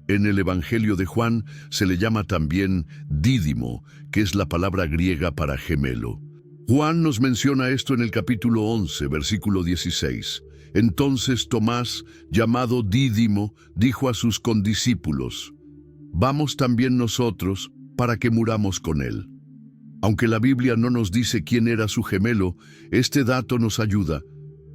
En el Evangelio de Juan se le llama también Dídimo, que es la palabra griega para gemelo. Juan nos menciona esto en el capítulo 11, versículo 16. Entonces Tomás, llamado Dídimo, dijo a sus condiscípulos: «Vamos también nosotros para que muramos con él». Aunque la Biblia no nos dice quién era su gemelo, este dato nos ayuda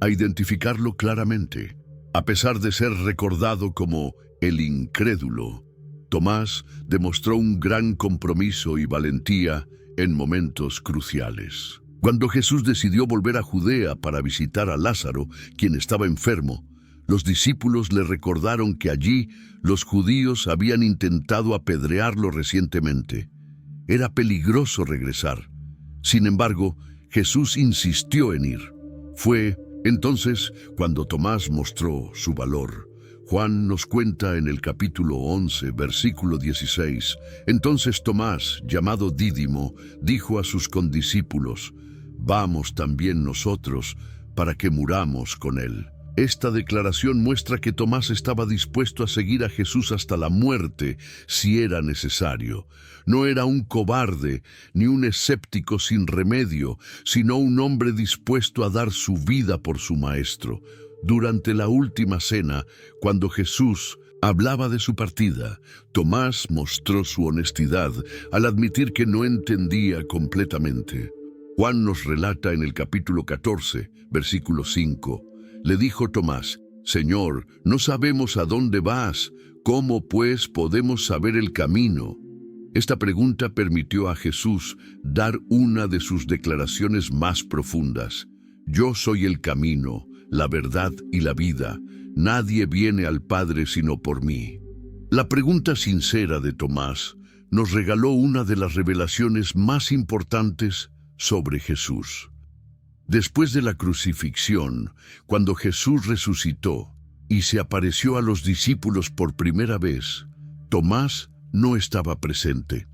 a identificarlo claramente. A pesar de ser recordado como el incrédulo, Tomás demostró un gran compromiso y valentía en momentos cruciales. Cuando Jesús decidió volver a Judea para visitar a Lázaro, quien estaba enfermo, los discípulos le recordaron que allí los judíos habían intentado apedrearlo recientemente. Era peligroso regresar. Sin embargo, Jesús insistió en ir. Fue entonces cuando Tomás mostró su valor. Juan nos cuenta en el capítulo 11, versículo 16. Entonces Tomás, llamado Dídimo, dijo a sus condiscípulos: «Vamos también nosotros para que muramos con él». Esta declaración muestra que Tomás estaba dispuesto a seguir a Jesús hasta la muerte, si era necesario. No era un cobarde, ni un escéptico sin remedio, sino un hombre dispuesto a dar su vida por su Maestro. Durante la última cena, cuando Jesús hablaba de su partida, Tomás mostró su honestidad al admitir que no entendía completamente. Juan nos relata en el capítulo 14, versículo 5, le dijo Tomás: Señor, no sabemos a dónde vas, ¿cómo pues podemos saber el camino? Esta pregunta permitió a Jesús dar una de sus declaraciones más profundas. Yo soy el camino, la verdad y la vida. Nadie viene al Padre sino por mí. La pregunta sincera de Tomás nos regaló una de las revelaciones más importantes sobre Jesús. Después de la crucifixión, cuando Jesús resucitó y se apareció a los discípulos por primera vez, Tomás no estaba presente.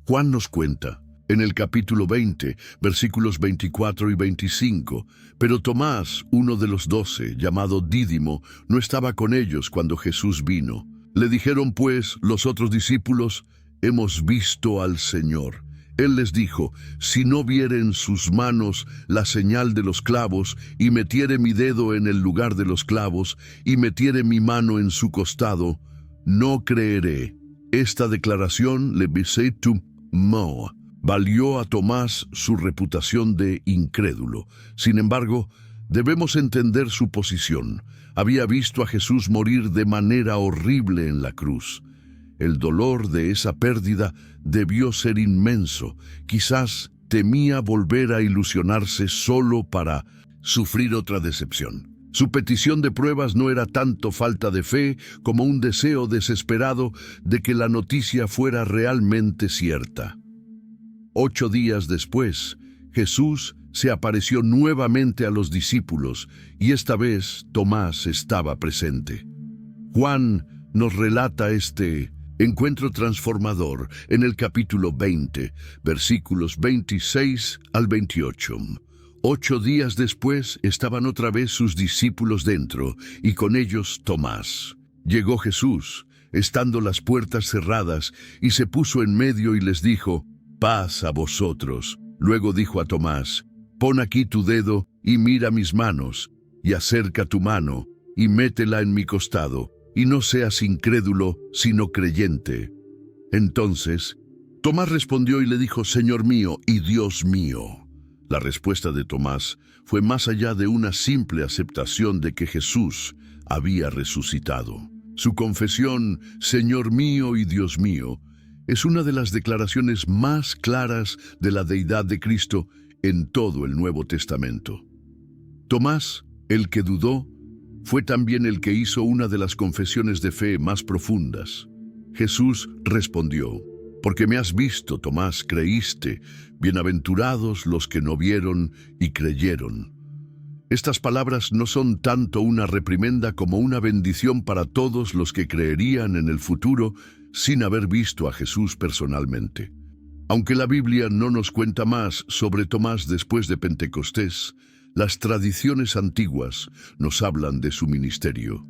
Juan nos cuenta, en el capítulo 20, versículos 24 y 25, pero Tomás, uno de los 12, llamado Dídimo, no estaba con ellos cuando Jesús vino. Le dijeron pues los otros discípulos: hemos visto al Señor. Él les dijo: si no viere en sus manos la señal de los clavos, y metiere mi dedo en el lugar de los clavos, y metiere mi mano en su costado, no creeré. Esta declaración, le tu mo, valió a Tomás su reputación de incrédulo. Sin embargo, debemos entender su posición. Había visto a Jesús morir de manera horrible en la cruz. El dolor de esa pérdida debió ser inmenso. Quizás temía volver a ilusionarse solo para sufrir otra decepción. Su petición de pruebas no era tanto falta de fe como un deseo desesperado de que la noticia fuera realmente cierta. 8 días después, Jesús se apareció nuevamente a los discípulos, y esta vez Tomás estaba presente. Juan nos relata este encuentro transformador en el capítulo 20, versículos 26 al 28. 8 días después estaban otra vez sus discípulos dentro, y con ellos Tomás. Llegó Jesús, estando las puertas cerradas, y se puso en medio y les dijo: paz a vosotros. Luego dijo a Tomás: pon aquí tu dedo y mira mis manos, y acerca tu mano y métela en mi costado, y no seas incrédulo, sino creyente. Entonces Tomás respondió y le dijo: Señor mío y Dios mío. La respuesta de Tomás fue más allá de una simple aceptación de que Jesús había resucitado. Su confesión, Señor mío y Dios mío, es una de las declaraciones más claras de la deidad de Cristo en todo el Nuevo Testamento. Tomás, el que dudó, fue también el que hizo una de las confesiones de fe más profundas. Jesús respondió: porque me has visto, Tomás, creíste. Bienaventurados los que no vieron y creyeron. Estas palabras no son tanto una reprimenda como una bendición para todos los que creerían en el futuro sin haber visto a Jesús personalmente. Aunque la Biblia no nos cuenta más sobre Tomás después de Pentecostés, las tradiciones antiguas nos hablan de su ministerio.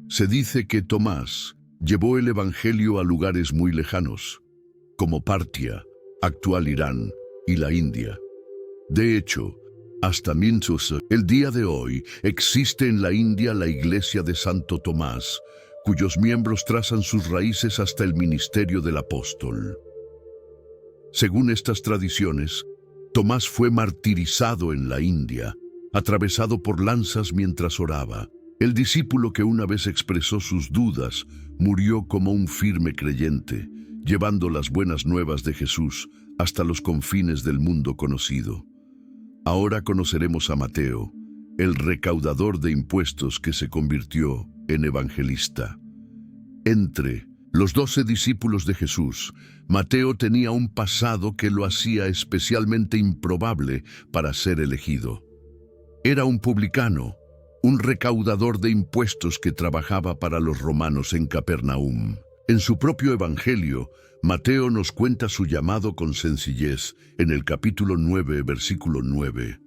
Se dice que Tomás llevó el Evangelio a lugares muy lejanos, como Partia, actual Irán, y la India. De hecho, hasta Minsus, el día de hoy, existe en la India la iglesia de Santo Tomás, cuyos miembros trazan sus raíces hasta el ministerio del apóstol. Según estas tradiciones, Tomás fue martirizado en la India, atravesado por lanzas mientras oraba. El discípulo que una vez expresó sus dudas murió como un firme creyente, llevando las buenas nuevas de Jesús hasta los confines del mundo conocido. Ahora conoceremos a Mateo, el recaudador de impuestos que se convirtió en evangelista. Entre los 12 discípulos de Jesús, Mateo tenía un pasado que lo hacía especialmente improbable para ser elegido. Era un publicano, un recaudador de impuestos que trabajaba para los romanos en Capernaum. En su propio evangelio, Mateo nos cuenta su llamado con sencillez en el capítulo 9, versículo 9.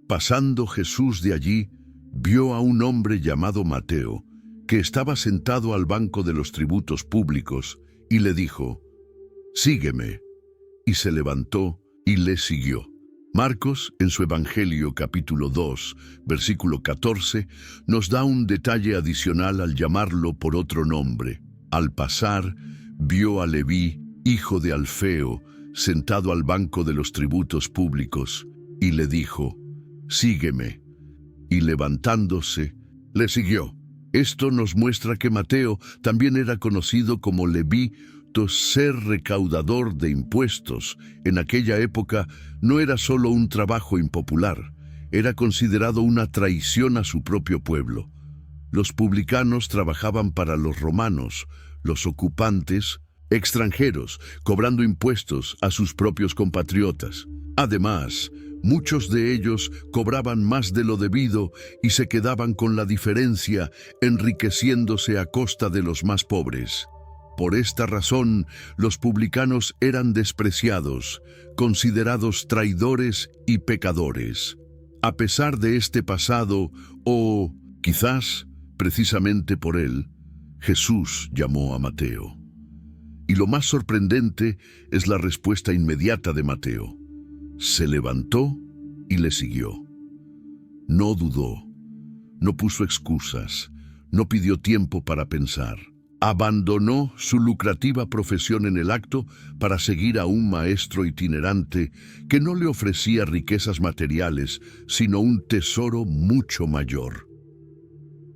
Pasando Jesús de allí, vio a un hombre llamado Mateo, que estaba sentado al banco de los tributos públicos, y le dijo: «Sígueme». Y se levantó y le siguió. Marcos, en su Evangelio capítulo 2, versículo 14, nos da un detalle adicional al llamarlo por otro nombre. Al pasar, vio a Leví, hijo de Alfeo, sentado al banco de los tributos públicos, y le dijo: «Sígueme». Y levantándose, le siguió. Esto nos muestra que Mateo también era conocido como Leví, ser recaudador de impuestos. En aquella época no era solo un trabajo impopular, era considerado una traición a su propio pueblo. Los publicanos trabajaban para los romanos, los ocupantes, extranjeros, cobrando impuestos a sus propios compatriotas. Además, muchos de ellos cobraban más de lo debido y se quedaban con la diferencia, enriqueciéndose a costa de los más pobres. Por esta razón, los publicanos eran despreciados, considerados traidores y pecadores. A pesar de este pasado, o quizás precisamente por él, Jesús llamó a Mateo. Y lo más sorprendente es la respuesta inmediata de Mateo. Se levantó y le siguió. No dudó, no puso excusas, no pidió tiempo para pensar. Abandonó su lucrativa profesión en el acto para seguir a un maestro itinerante que no le ofrecía riquezas materiales, sino un tesoro mucho mayor.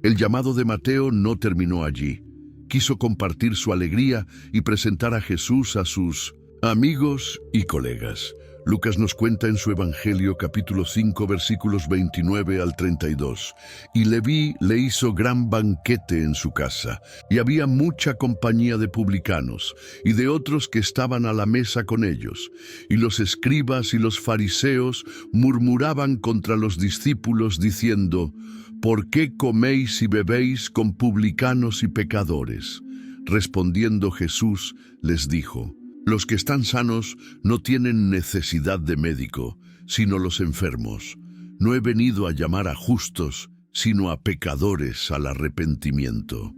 El llamado de Mateo no terminó allí. Quiso compartir su alegría y presentar a Jesús a sus amigos y colegas. Lucas nos cuenta en su Evangelio capítulo 5 versículos 29 al 32. Y Leví le hizo gran banquete en su casa, y había mucha compañía de publicanos y de otros que estaban a la mesa con ellos. Y los escribas y los fariseos murmuraban contra los discípulos diciendo: «¿Por qué coméis y bebéis con publicanos y pecadores?». Respondiendo Jesús les dijo: «Los que están sanos no tienen necesidad de médico, sino los enfermos. No he venido a llamar a justos, sino a pecadores al arrepentimiento».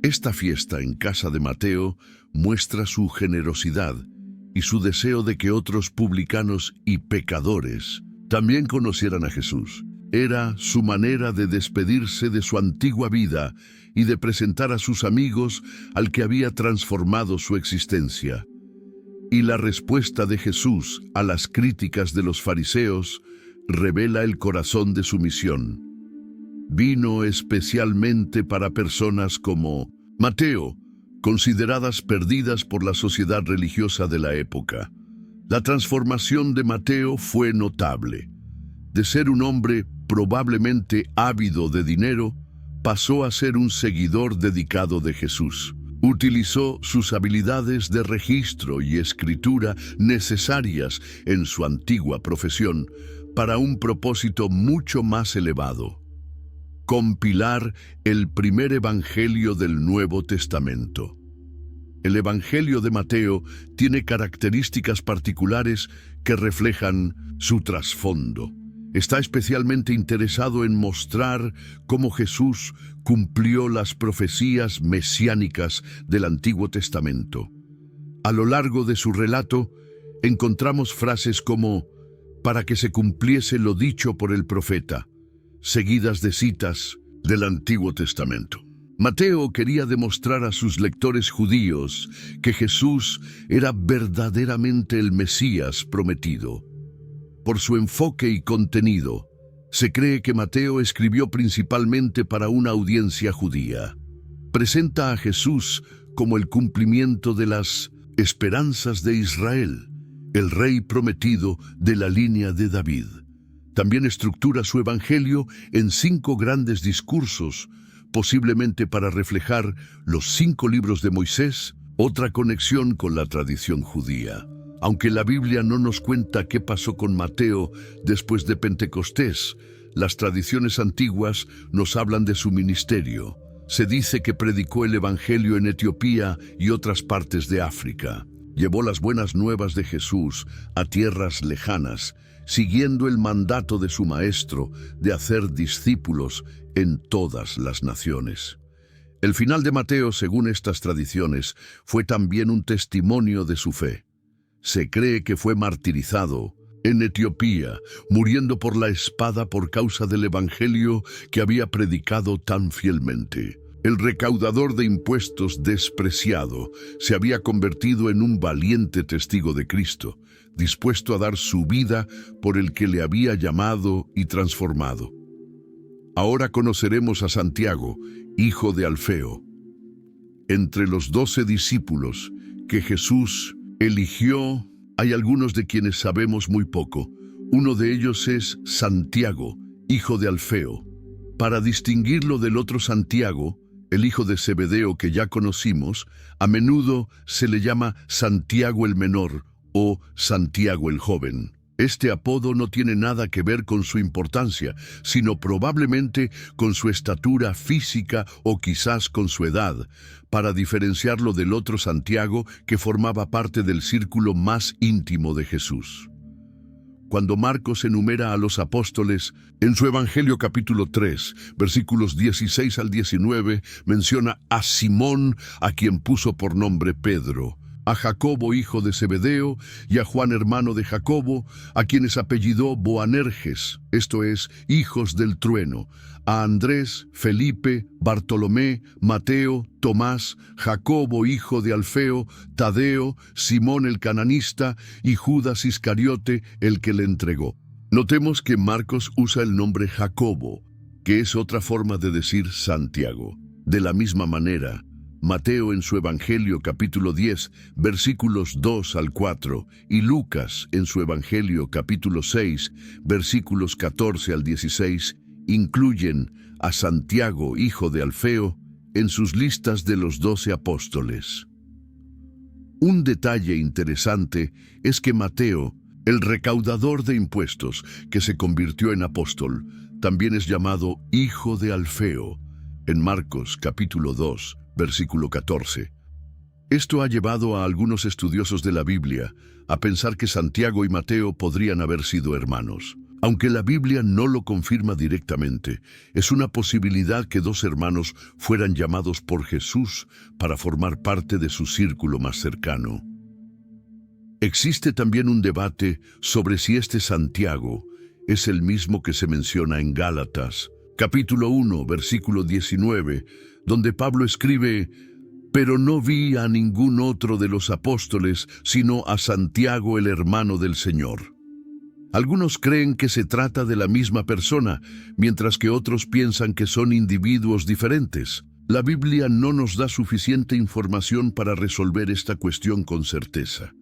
Esta fiesta en casa de Mateo muestra su generosidad y su deseo de que otros publicanos y pecadores también conocieran a Jesús. Era su manera de despedirse de su antigua vida y de presentar a sus amigos al que había transformado su existencia. Y la respuesta de Jesús a las críticas de los fariseos revela el corazón de su misión. Vino especialmente para personas como Mateo, consideradas perdidas por la sociedad religiosa de la época. La transformación de Mateo fue notable. De ser un hombre probablemente ávido de dinero, pasó a ser un seguidor dedicado de Jesús. Utilizó sus habilidades de registro y escritura necesarias en su antigua profesión para un propósito mucho más elevado: compilar el primer evangelio del Nuevo Testamento. El Evangelio de Mateo tiene características particulares que reflejan su trasfondo. Está especialmente interesado en mostrar cómo Jesús cumplió las profecías mesiánicas del Antiguo Testamento. A lo largo de su relato, encontramos frases como «para que se cumpliese lo dicho por el profeta», seguidas de citas del Antiguo Testamento. Mateo quería demostrar a sus lectores judíos que Jesús era verdaderamente el Mesías prometido. Por su enfoque y contenido, se cree que Mateo escribió principalmente para una audiencia judía. Presenta a Jesús como el cumplimiento de las esperanzas de Israel, el rey prometido de la línea de David. También estructura su evangelio en 5 grandes discursos, posiblemente para reflejar los 5 libros de Moisés, otra conexión con la tradición judía. Aunque la Biblia no nos cuenta qué pasó con Mateo después de Pentecostés, las tradiciones antiguas nos hablan de su ministerio. Se dice que predicó el Evangelio en Etiopía y otras partes de África. Llevó las buenas nuevas de Jesús a tierras lejanas, siguiendo el mandato de su maestro de hacer discípulos en todas las naciones. El final de Mateo, según estas tradiciones, fue también un testimonio de su fe. Se cree que fue martirizado en Etiopía, muriendo por la espada por causa del evangelio que había predicado tan fielmente. El recaudador de impuestos despreciado se había convertido en un valiente testigo de Cristo, dispuesto a dar su vida por el que le había llamado y transformado. Ahora conoceremos a Santiago, hijo de Alfeo. Entre los 12 discípulos que Jesús eligió, hay algunos de quienes sabemos muy poco. Uno de ellos es Santiago, hijo de Alfeo. Para distinguirlo del otro Santiago, el hijo de Zebedeo que ya conocimos, a menudo se le llama Santiago el menor o Santiago el joven. Este apodo no tiene nada que ver con su importancia, sino probablemente con su estatura física o quizás con su edad, para diferenciarlo del otro Santiago que formaba parte del círculo más íntimo de Jesús. Cuando Marcos enumera a los apóstoles, en su Evangelio capítulo 3, versículos 16 al 19, menciona a Simón, a quien puso por nombre Pedro, a Jacobo, hijo de Zebedeo, y a Juan, hermano de Jacobo, a quienes apellidó Boanerges, esto es, hijos del trueno, a Andrés, Felipe, Bartolomé, Mateo, Tomás, Jacobo, hijo de Alfeo, Tadeo, Simón el cananista y Judas Iscariote, el que le entregó. Notemos que Marcos usa el nombre Jacobo, que es otra forma de decir Santiago. De la misma manera, Mateo en su Evangelio capítulo 10, versículos 2 al 4, y Lucas en su Evangelio capítulo 6, versículos 14 al 16, incluyen a Santiago, hijo de Alfeo, en sus listas de los 12 apóstoles. Un detalle interesante es que Mateo, el recaudador de impuestos que se convirtió en apóstol, también es llamado hijo de Alfeo, en Marcos capítulo 2, versículo 14. Esto ha llevado a algunos estudiosos de la Biblia a pensar que Santiago y Mateo podrían haber sido hermanos. Aunque la Biblia no lo confirma directamente, es una posibilidad que dos hermanos fueran llamados por Jesús para formar parte de su círculo más cercano. Existe también un debate sobre si este Santiago es el mismo que se menciona en Gálatas, capítulo 1, versículo 19, donde Pablo escribe: «Pero no vi a ningún otro de los apóstoles, sino a Santiago el hermano del Señor». Algunos creen que se trata de la misma persona, mientras que otros piensan que son individuos diferentes. La Biblia no nos da suficiente información para resolver esta cuestión con certeza.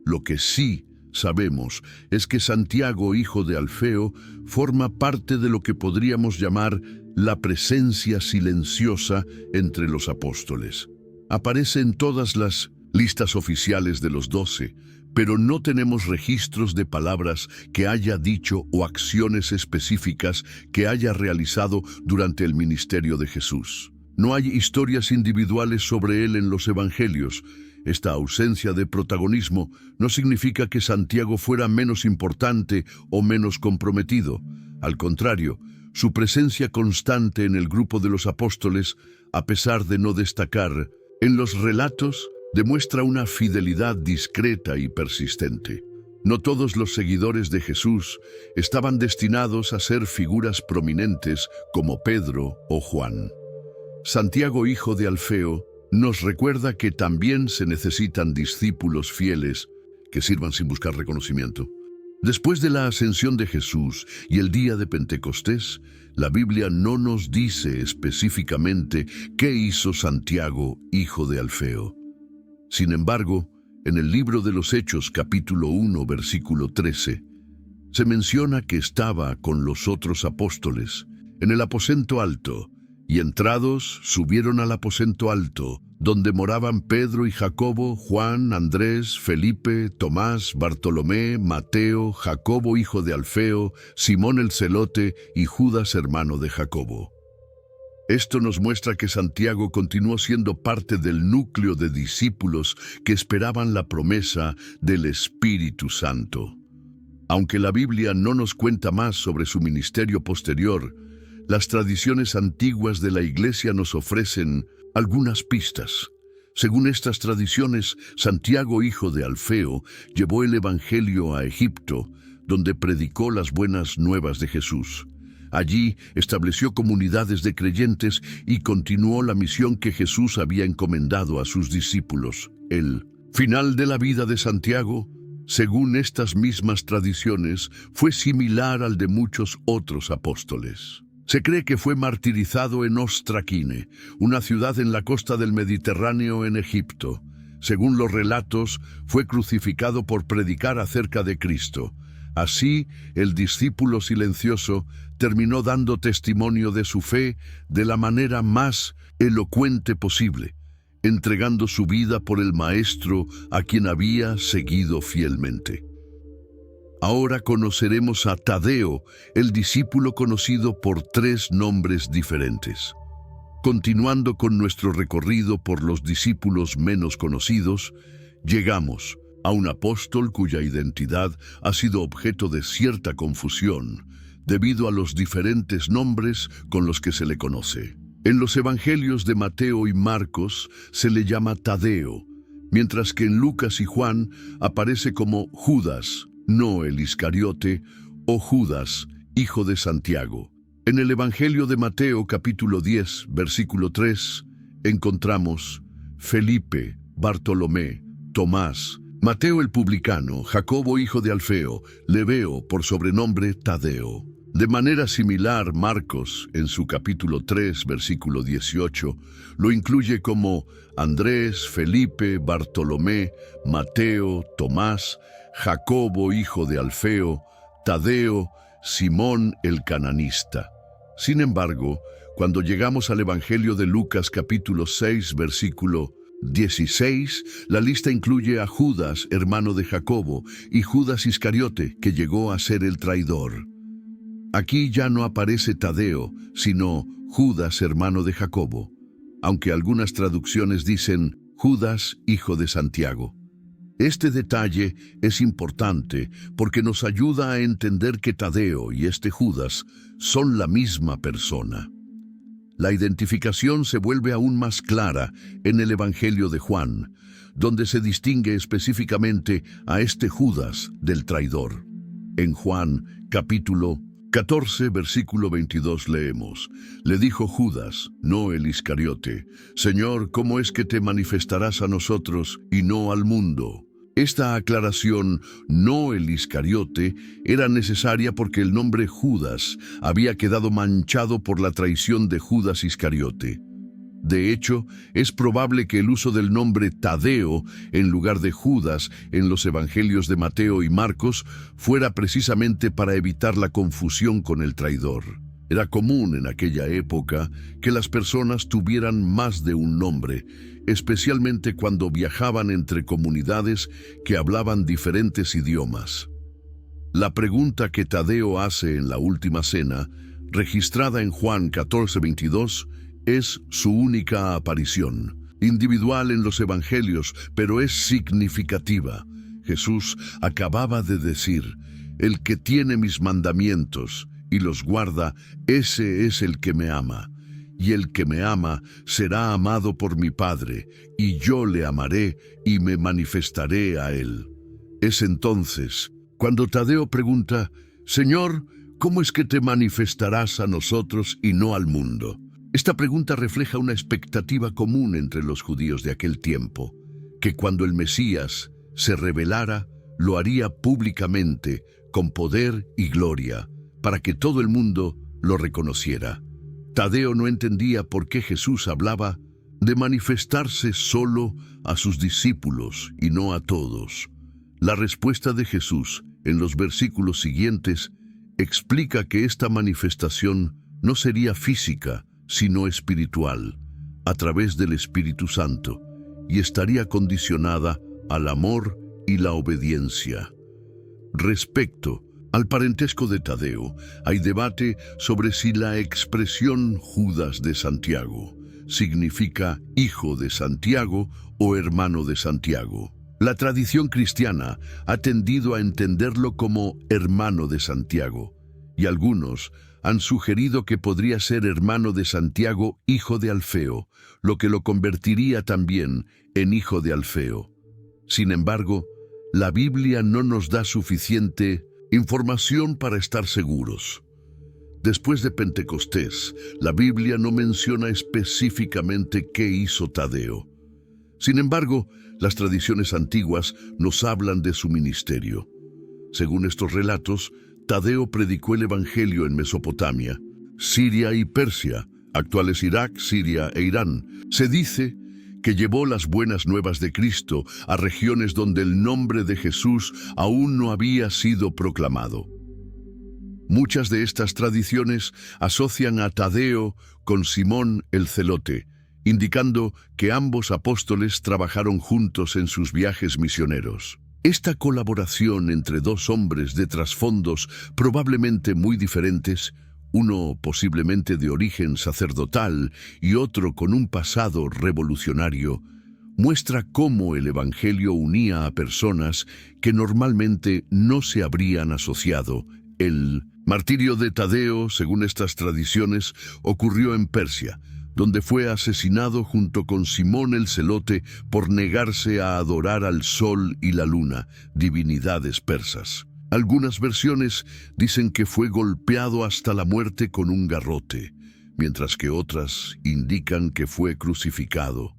Lo que sí sabemos es que Santiago, hijo de Alfeo, forma parte de lo que podríamos llamar la presencia silenciosa entre los apóstoles. Aparece en todas las listas oficiales de los 12, pero no tenemos registros de palabras que haya dicho o acciones específicas que haya realizado durante el ministerio de Jesús. No hay historias individuales sobre él en los evangelios. Esta ausencia de protagonismo no significa que Santiago fuera menos importante o menos comprometido. Al contrario, su presencia constante en el grupo de los apóstoles, a pesar de no destacar en los relatos, demuestra una fidelidad discreta y persistente. No todos los seguidores de Jesús estaban destinados a ser figuras prominentes como Pedro o Juan. Santiago, hijo de Alfeo, nos recuerda que también se necesitan discípulos fieles que sirvan sin buscar reconocimiento. Después de la ascensión de Jesús y el día de Pentecostés, la Biblia no nos dice específicamente qué hizo Santiago, hijo de Alfeo. Sin embargo, en el libro de los Hechos, capítulo 1, versículo 13, se menciona que estaba con los otros apóstoles en el aposento alto, y entrados subieron al aposento alto, donde moraban Pedro y Jacobo, Juan, Andrés, Felipe, Tomás, Bartolomé, Mateo, Jacobo hijo de Alfeo, Simón el celote y Judas hermano de Jacobo. Esto nos muestra que Santiago continuó siendo parte del núcleo de discípulos que esperaban la promesa del Espíritu Santo. Aunque la Biblia no nos cuenta más sobre su ministerio posterior, las tradiciones antiguas de la Iglesia nos ofrecen algunas pistas. Según estas tradiciones, Santiago, hijo de Alfeo, llevó el Evangelio a Egipto, donde predicó las buenas nuevas de Jesús. Allí estableció comunidades de creyentes y continuó la misión que Jesús había encomendado a sus discípulos. El final de la vida de Santiago, según estas mismas tradiciones, fue similar al de muchos otros apóstoles. Se cree que fue martirizado en Ostrakine, una ciudad en la costa del Mediterráneo en Egipto. Según los relatos, fue crucificado por predicar acerca de Cristo. Así, el discípulo silencioso terminó dando testimonio de su fe de la manera más elocuente posible, entregando su vida por el Maestro a quien había seguido fielmente. Ahora conoceremos a Tadeo, el discípulo conocido por 3 nombres diferentes. Continuando con nuestro recorrido por los discípulos menos conocidos, llegamos a un apóstol cuya identidad ha sido objeto de cierta confusión debido a los diferentes nombres con los que se le conoce. En los evangelios de Mateo y Marcos se le llama Tadeo, mientras que en Lucas y Juan aparece como Judas, no el Iscariote, o Judas, hijo de Santiago. En el Evangelio de Mateo, capítulo 10, versículo 3, encontramos Felipe, Bartolomé, Tomás, Mateo el publicano, Jacobo hijo de Alfeo, Lebeo por sobrenombre Tadeo. De manera similar, Marcos, en su capítulo 3, versículo 18, lo incluye como Andrés, Felipe, Bartolomé, Mateo, Tomás, Jacobo hijo de Alfeo, Tadeo, Simón el cananista. Sin embargo, cuando llegamos al Evangelio de Lucas capítulo 6, versículo 16, la lista incluye a Judas, hermano de Jacobo, y Judas Iscariote, que llegó a ser el traidor. Aquí ya no aparece Tadeo, sino Judas, hermano de Jacobo, aunque algunas traducciones dicen Judas, hijo de Santiago. Este detalle es importante porque nos ayuda a entender que Tadeo y este Judas son la misma persona. La identificación se vuelve aún más clara en el Evangelio de Juan, donde se distingue específicamente a este Judas del traidor. En Juan, capítulo 14, versículo 22 leemos, le dijo Judas, no el Iscariote, Señor, ¿cómo es que te manifestarás a nosotros y no al mundo? Esta aclaración, no el Iscariote, era necesaria porque el nombre Judas había quedado manchado por la traición de Judas Iscariote. De hecho, es probable que el uso del nombre Tadeo en lugar de Judas en los evangelios de Mateo y Marcos fuera precisamente para evitar la confusión con el traidor. Era común en aquella época que las personas tuvieran más de un nombre, especialmente cuando viajaban entre comunidades que hablaban diferentes idiomas. La pregunta que Tadeo hace en la última cena, registrada en Juan 14:22, es su única aparición, individual en los evangelios, pero es significativa. Jesús acababa de decir, el que tiene mis mandamientos y los guarda, ese es el que me ama. Y el que me ama será amado por mi Padre, y yo le amaré y me manifestaré a él. Es entonces cuando Tadeo pregunta, Señor, ¿cómo es que te manifestarás a nosotros y no al mundo? Esta pregunta refleja una expectativa común entre los judíos de aquel tiempo, que cuando el Mesías se revelara, lo haría públicamente, con poder y gloria, para que todo el mundo lo reconociera. Tadeo no entendía por qué Jesús hablaba de manifestarse solo a sus discípulos y no a todos. La respuesta de Jesús en los versículos siguientes explica que esta manifestación no sería física, sino espiritual, a través del Espíritu Santo, y estaría condicionada al amor y la obediencia. Respecto al parentesco de Tadeo, hay debate sobre si la expresión Judas de Santiago significa hijo de Santiago o hermano de Santiago. La tradición cristiana ha tendido a entenderlo como hermano de Santiago, y algunos han sugerido que podría ser hermano de Santiago, hijo de Alfeo, lo que lo convertiría también en hijo de Alfeo. Sin embargo, la Biblia no nos da suficiente información para estar seguros. Después de Pentecostés, la Biblia no menciona específicamente qué hizo Tadeo. Sin embargo, las tradiciones antiguas nos hablan de su ministerio. Según estos relatos, Tadeo predicó el Evangelio en Mesopotamia, Siria y Persia, actuales Irak, Siria e Irán. Se dice que llevó las buenas nuevas de Cristo a regiones donde el nombre de Jesús aún no había sido proclamado. Muchas de estas tradiciones asocian a Tadeo con Simón el Celote, indicando que ambos apóstoles trabajaron juntos en sus viajes misioneros. Esta colaboración entre dos hombres de trasfondos probablemente muy diferentes, uno posiblemente de origen sacerdotal y otro con un pasado revolucionario, muestra cómo el Evangelio unía a personas que normalmente no se habrían asociado. El martirio de Tadeo, según estas tradiciones, ocurrió en Persia, donde fue asesinado junto con Simón el Celote por negarse a adorar al sol y la luna, divinidades persas. Algunas versiones dicen que fue golpeado hasta la muerte con un garrote, mientras que otras indican que fue crucificado.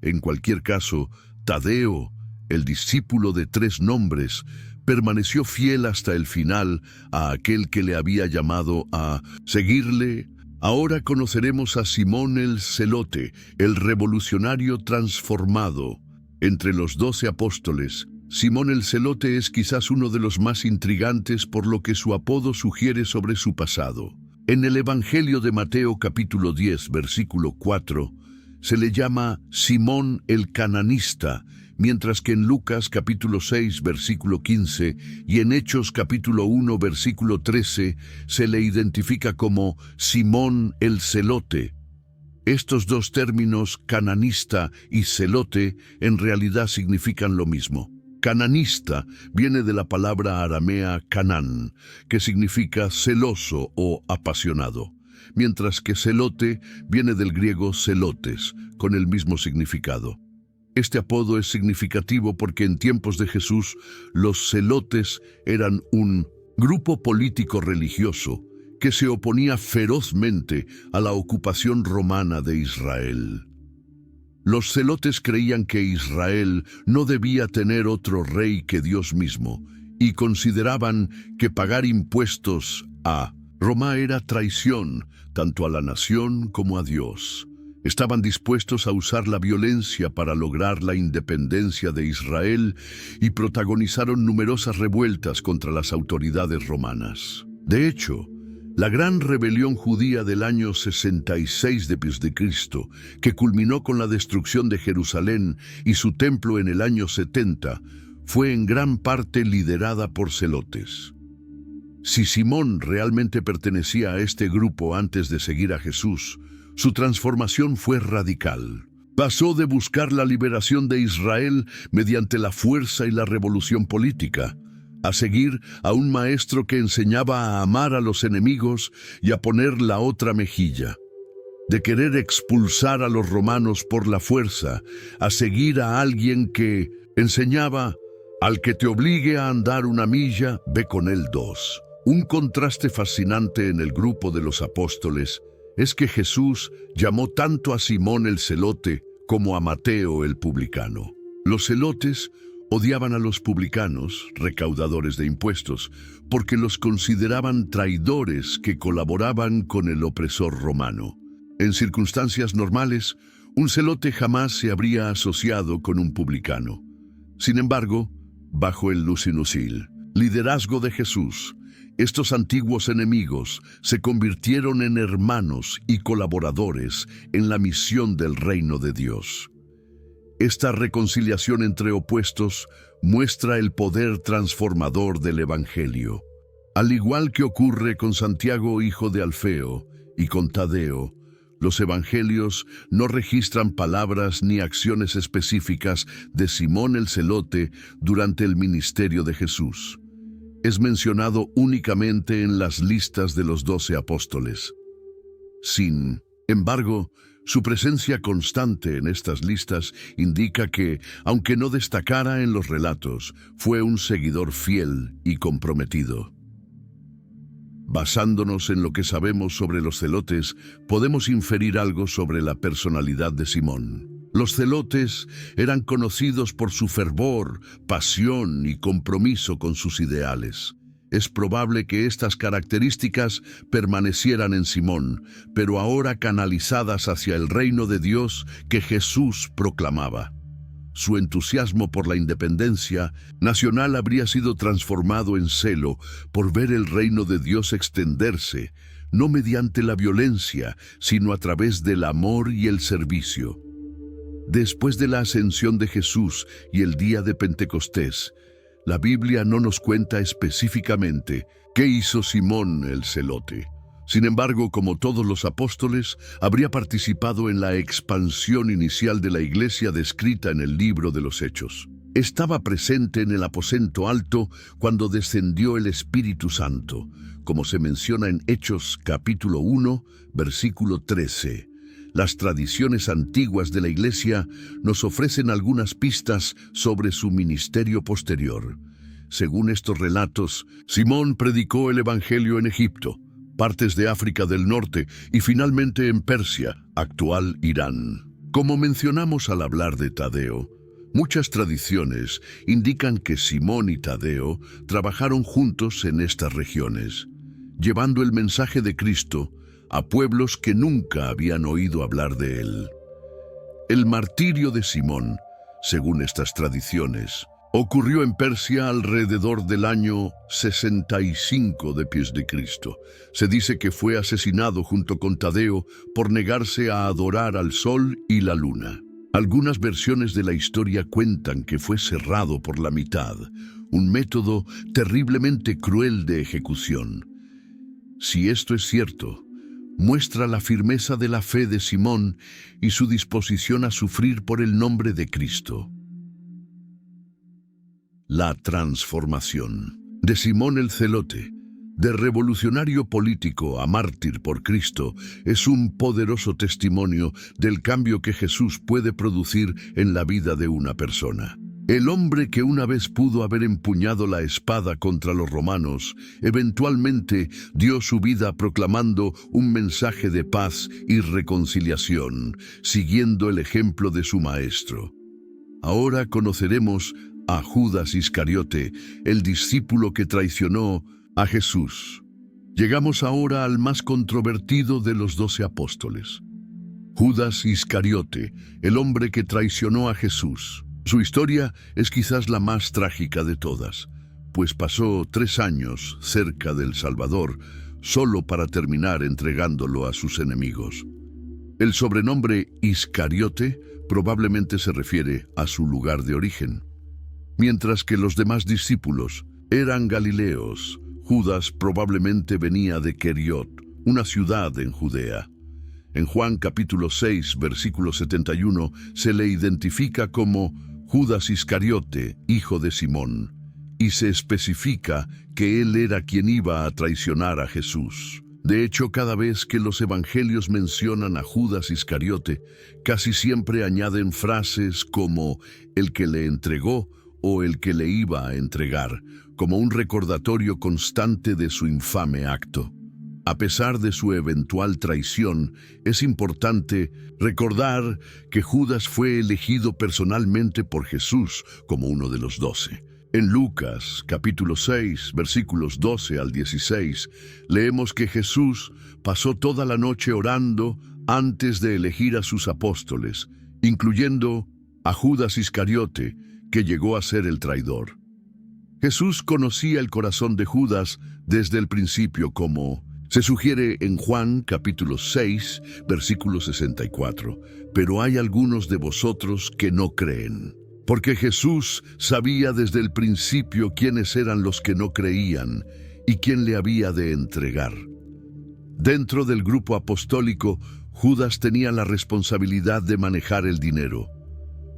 En cualquier caso, Tadeo, el discípulo de 3 nombres, permaneció fiel hasta el final a aquel que le había llamado a seguirle. Ahora conoceremos a Simón el Celote, el revolucionario transformado. Entre los 12 apóstoles, Simón el Celote es quizás uno de los más intrigantes por lo que su apodo sugiere sobre su pasado. En el Evangelio de Mateo capítulo 10, versículo 4, se le llama Simón el Cananista, mientras que en Lucas capítulo 6, versículo 15 y en Hechos capítulo 1, versículo 13 se le identifica como Simón el Celote. Estos dos términos, cananista y celote, en realidad significan lo mismo. Cananista viene de la palabra aramea canán, que significa celoso o apasionado, mientras que celote viene del griego celotes, con el mismo significado. Este apodo es significativo porque en tiempos de Jesús los celotes eran un grupo político religioso que se oponía ferozmente a la ocupación romana de Israel. Los celotes creían que Israel no debía tener otro rey que Dios mismo y consideraban que pagar impuestos a Roma era traición tanto a la nación como a Dios. Estaban dispuestos a usar la violencia para lograr la independencia de Israel y protagonizaron numerosas revueltas contra las autoridades romanas. De hecho, la gran rebelión judía del año 66 d.C., que culminó con la destrucción de Jerusalén y su templo en el año 70, fue en gran parte liderada por celotes. Si Simón realmente pertenecía a este grupo antes de seguir a Jesús, su transformación fue radical. Pasó de buscar la liberación de Israel mediante la fuerza y la revolución política, a seguir a un maestro que enseñaba a amar a los enemigos y a poner la otra mejilla. De querer expulsar a los romanos por la fuerza, a seguir a alguien que enseñaba: al que te obligue a andar 1 milla, ve con él 2. Un contraste fascinante en el grupo de los apóstoles es que Jesús llamó tanto a Simón el Celote como a Mateo el publicano. Los celotes odiaban a los publicanos, recaudadores de impuestos, porque los consideraban traidores que colaboraban con el opresor romano. En circunstancias normales, un celote jamás se habría asociado con un publicano. Sin embargo, bajo el liderazgo de Jesús, estos antiguos enemigos se convirtieron en hermanos y colaboradores en la misión del reino de Dios. Esta reconciliación entre opuestos muestra el poder transformador del Evangelio. Al igual que ocurre con Santiago, hijo de Alfeo, y con Tadeo, Los evangelios no registran palabras ni acciones específicas de Simón el Celote durante el ministerio de Jesús. Es mencionado únicamente en las listas de los 12 apóstoles. Sin embargo, su presencia constante en estas listas indica que, aunque no destacara en los relatos, fue un seguidor fiel y comprometido. Basándonos en lo que sabemos sobre los celotes, podemos inferir algo sobre la personalidad de Simón. Los celotes eran conocidos por su fervor, pasión y compromiso con sus ideales. Es probable que estas características permanecieran en Simón, pero ahora canalizadas hacia el reino de Dios que Jesús proclamaba. Su entusiasmo por la independencia nacional habría sido transformado en celo por ver el reino de Dios extenderse, no mediante la violencia, sino a través del amor y el servicio. Después de la ascensión de Jesús y el día de Pentecostés, la Biblia no nos cuenta específicamente qué hizo Simón el Celote. Sin embargo, como todos los apóstoles, habría participado en la expansión inicial de la iglesia descrita en el libro de los Hechos. Estaba presente en el aposento alto cuando descendió el Espíritu Santo, como se menciona en Hechos capítulo 1, versículo 13. Las tradiciones antiguas de la Iglesia nos ofrecen algunas pistas sobre su ministerio posterior. Según estos relatos, Simón predicó el Evangelio en Egipto, partes de África del Norte y finalmente en Persia, actual Irán. Como mencionamos al hablar de Tadeo, muchas tradiciones indican que Simón y Tadeo trabajaron juntos en estas regiones, llevando el mensaje de Cristo a pueblos que nunca habían oído hablar de él. El martirio de Simón, según estas tradiciones, ocurrió en Persia alrededor del año 65 después de Cristo. Se dice que fue asesinado junto con Tadeo por negarse a adorar al sol y la luna. Algunas versiones de la historia cuentan que fue cerrado por la mitad, un método terriblemente cruel de ejecución. Si esto es cierto, muestra la firmeza de la fe de Simón y su disposición a sufrir por el nombre de Cristo. La transformación de Simón el Celote, de revolucionario político a mártir por Cristo, es un poderoso testimonio del cambio que Jesús puede producir en la vida de una persona. El hombre que una vez pudo haber empuñado la espada contra los romanos, eventualmente dio su vida proclamando un mensaje de paz y reconciliación, siguiendo el ejemplo de su maestro. Ahora conoceremos a Judas Iscariote, el discípulo que traicionó a Jesús. Llegamos ahora al más controvertido de los 12 apóstoles. Judas Iscariote, el hombre que traicionó a Jesús. Su historia es quizás la más trágica de todas, pues pasó 3 años cerca del Salvador, solo para terminar entregándolo a sus enemigos. El sobrenombre Iscariote probablemente se refiere a su lugar de origen. Mientras que los demás discípulos eran galileos, Judas probablemente venía de Queriot, una ciudad en Judea. En Juan capítulo 6, versículo 71, se le identifica como Judas Iscariote, hijo de Simón, y se especifica que él era quien iba a traicionar a Jesús. De hecho, cada vez que los evangelios mencionan a Judas Iscariote, casi siempre añaden frases como el que le entregó o el que le iba a entregar, como un recordatorio constante de su infame acto. A pesar de su eventual traición, es importante recordar que Judas fue elegido personalmente por Jesús como uno de los 12. En Lucas, capítulo 6, versículos 12 al 16, leemos que Jesús pasó toda la noche orando antes de elegir a sus apóstoles, incluyendo a Judas Iscariote, que llegó a ser el traidor. Jesús conocía el corazón de Judas desde el principio, como se sugiere en Juan capítulo 6, versículo 64. Pero hay algunos de vosotros que no creen. Porque Jesús sabía desde el principio quiénes eran los que no creían y quién le había de entregar. Dentro del grupo apostólico, Judas tenía la responsabilidad de manejar el dinero.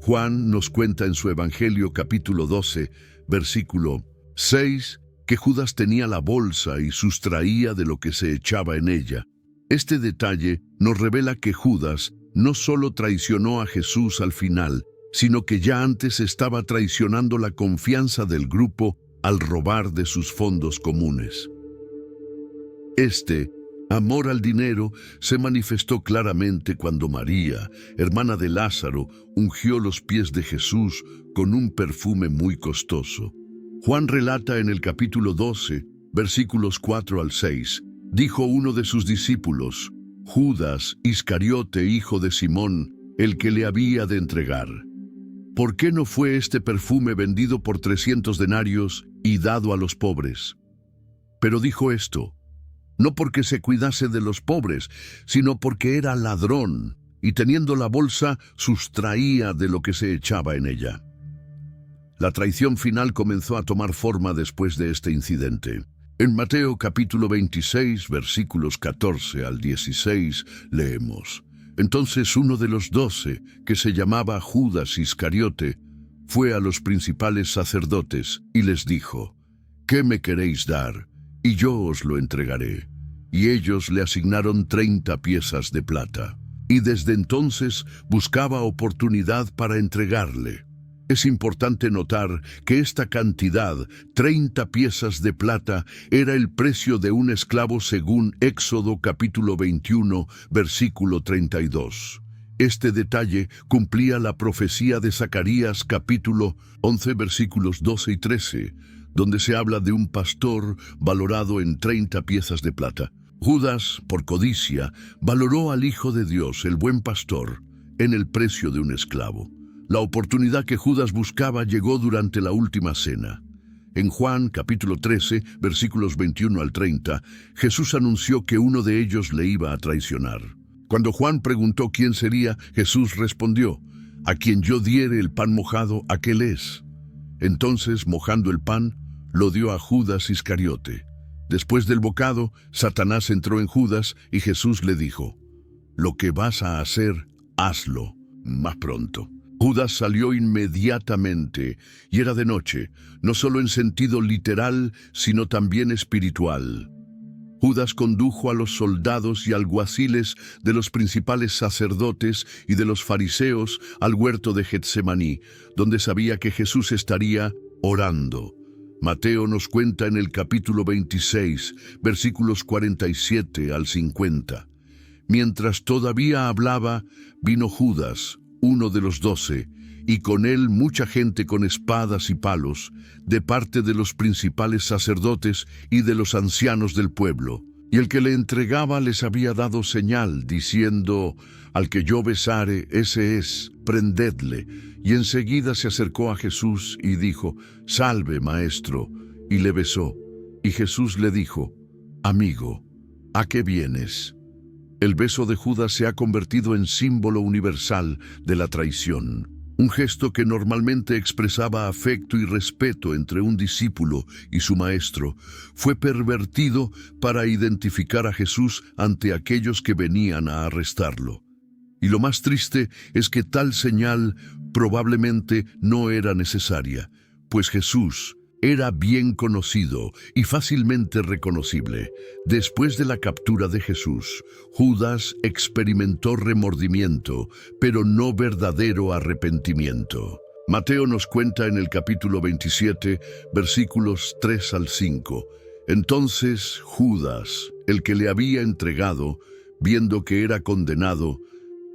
Juan nos cuenta en su Evangelio capítulo 12, versículo 6, que Judas tenía la bolsa y sustraía de lo que se echaba en ella. Este detalle nos revela que Judas no solo traicionó a Jesús al final, sino que ya antes estaba traicionando la confianza del grupo al robar de sus fondos comunes. Este amor al dinero se manifestó claramente cuando María, hermana de Lázaro, ungió los pies de Jesús con un perfume muy costoso. Juan relata en el capítulo 12, versículos 4 al 6, dijo uno de sus discípulos, Judas Iscariote, hijo de Simón, el que le había de entregar. ¿Por qué no fue este perfume vendido por 300 denarios y dado a los pobres? Pero dijo esto, no porque se cuidase de los pobres, sino porque era ladrón, y teniendo la bolsa, sustraía de lo que se echaba en ella. La traición final comenzó a tomar forma después de este incidente. En Mateo capítulo 26, versículos 14 al 16, leemos, Entonces uno de los 12, que se llamaba Judas Iscariote, fue a los principales sacerdotes y les dijo, ¿qué me queréis dar? Y yo os lo entregaré. Y ellos le asignaron 30 piezas de plata. Y desde entonces buscaba oportunidad para entregarle. Es importante notar que esta cantidad, 30 piezas de plata, era el precio de un esclavo según Éxodo capítulo 21, versículo 32. Este detalle cumplía la profecía de Zacarías capítulo 11, versículos 12 y 13, donde se habla de un pastor valorado en 30 piezas de plata. Judas, por codicia, valoró al Hijo de Dios, el buen pastor, en el precio de un esclavo. La oportunidad que Judas buscaba llegó durante la última cena. En Juan capítulo 13, versículos 21 al 30, Jesús anunció que uno de ellos le iba a traicionar. Cuando Juan preguntó quién sería, Jesús respondió, a quien yo diere el pan mojado, aquel es. Entonces, mojando el pan, lo dio a Judas Iscariote. Después del bocado, Satanás entró en Judas y Jesús le dijo, lo que vas a hacer, hazlo más pronto. Judas salió inmediatamente, y era de noche, no solo en sentido literal, sino también espiritual. Judas condujo a los soldados y alguaciles de los principales sacerdotes y de los fariseos al huerto de Getsemaní, donde sabía que Jesús estaría orando. Mateo nos cuenta en el capítulo 26, versículos 47 al 50. Mientras todavía hablaba, vino Judas, uno de los 12, y con él mucha gente con espadas y palos, de parte de los principales sacerdotes y de los ancianos del pueblo. Y el que le entregaba les había dado señal, diciendo, al que yo besare, ese es, prendedle. Y enseguida se acercó a Jesús y dijo, salve, maestro, y le besó. Y Jesús le dijo, amigo, ¿a qué vienes? El beso de Judas se ha convertido en símbolo universal de la traición. Un gesto que normalmente expresaba afecto y respeto entre un discípulo y su maestro, fue pervertido para identificar a Jesús ante aquellos que venían a arrestarlo. Y lo más triste es que tal señal probablemente no era necesaria, pues Jesús era bien conocido y fácilmente reconocible. Después de la captura de Jesús, Judas experimentó remordimiento, pero no verdadero arrepentimiento. Mateo nos cuenta en el capítulo 27, versículos 3 al 5. Entonces Judas, el que le había entregado, viendo que era condenado,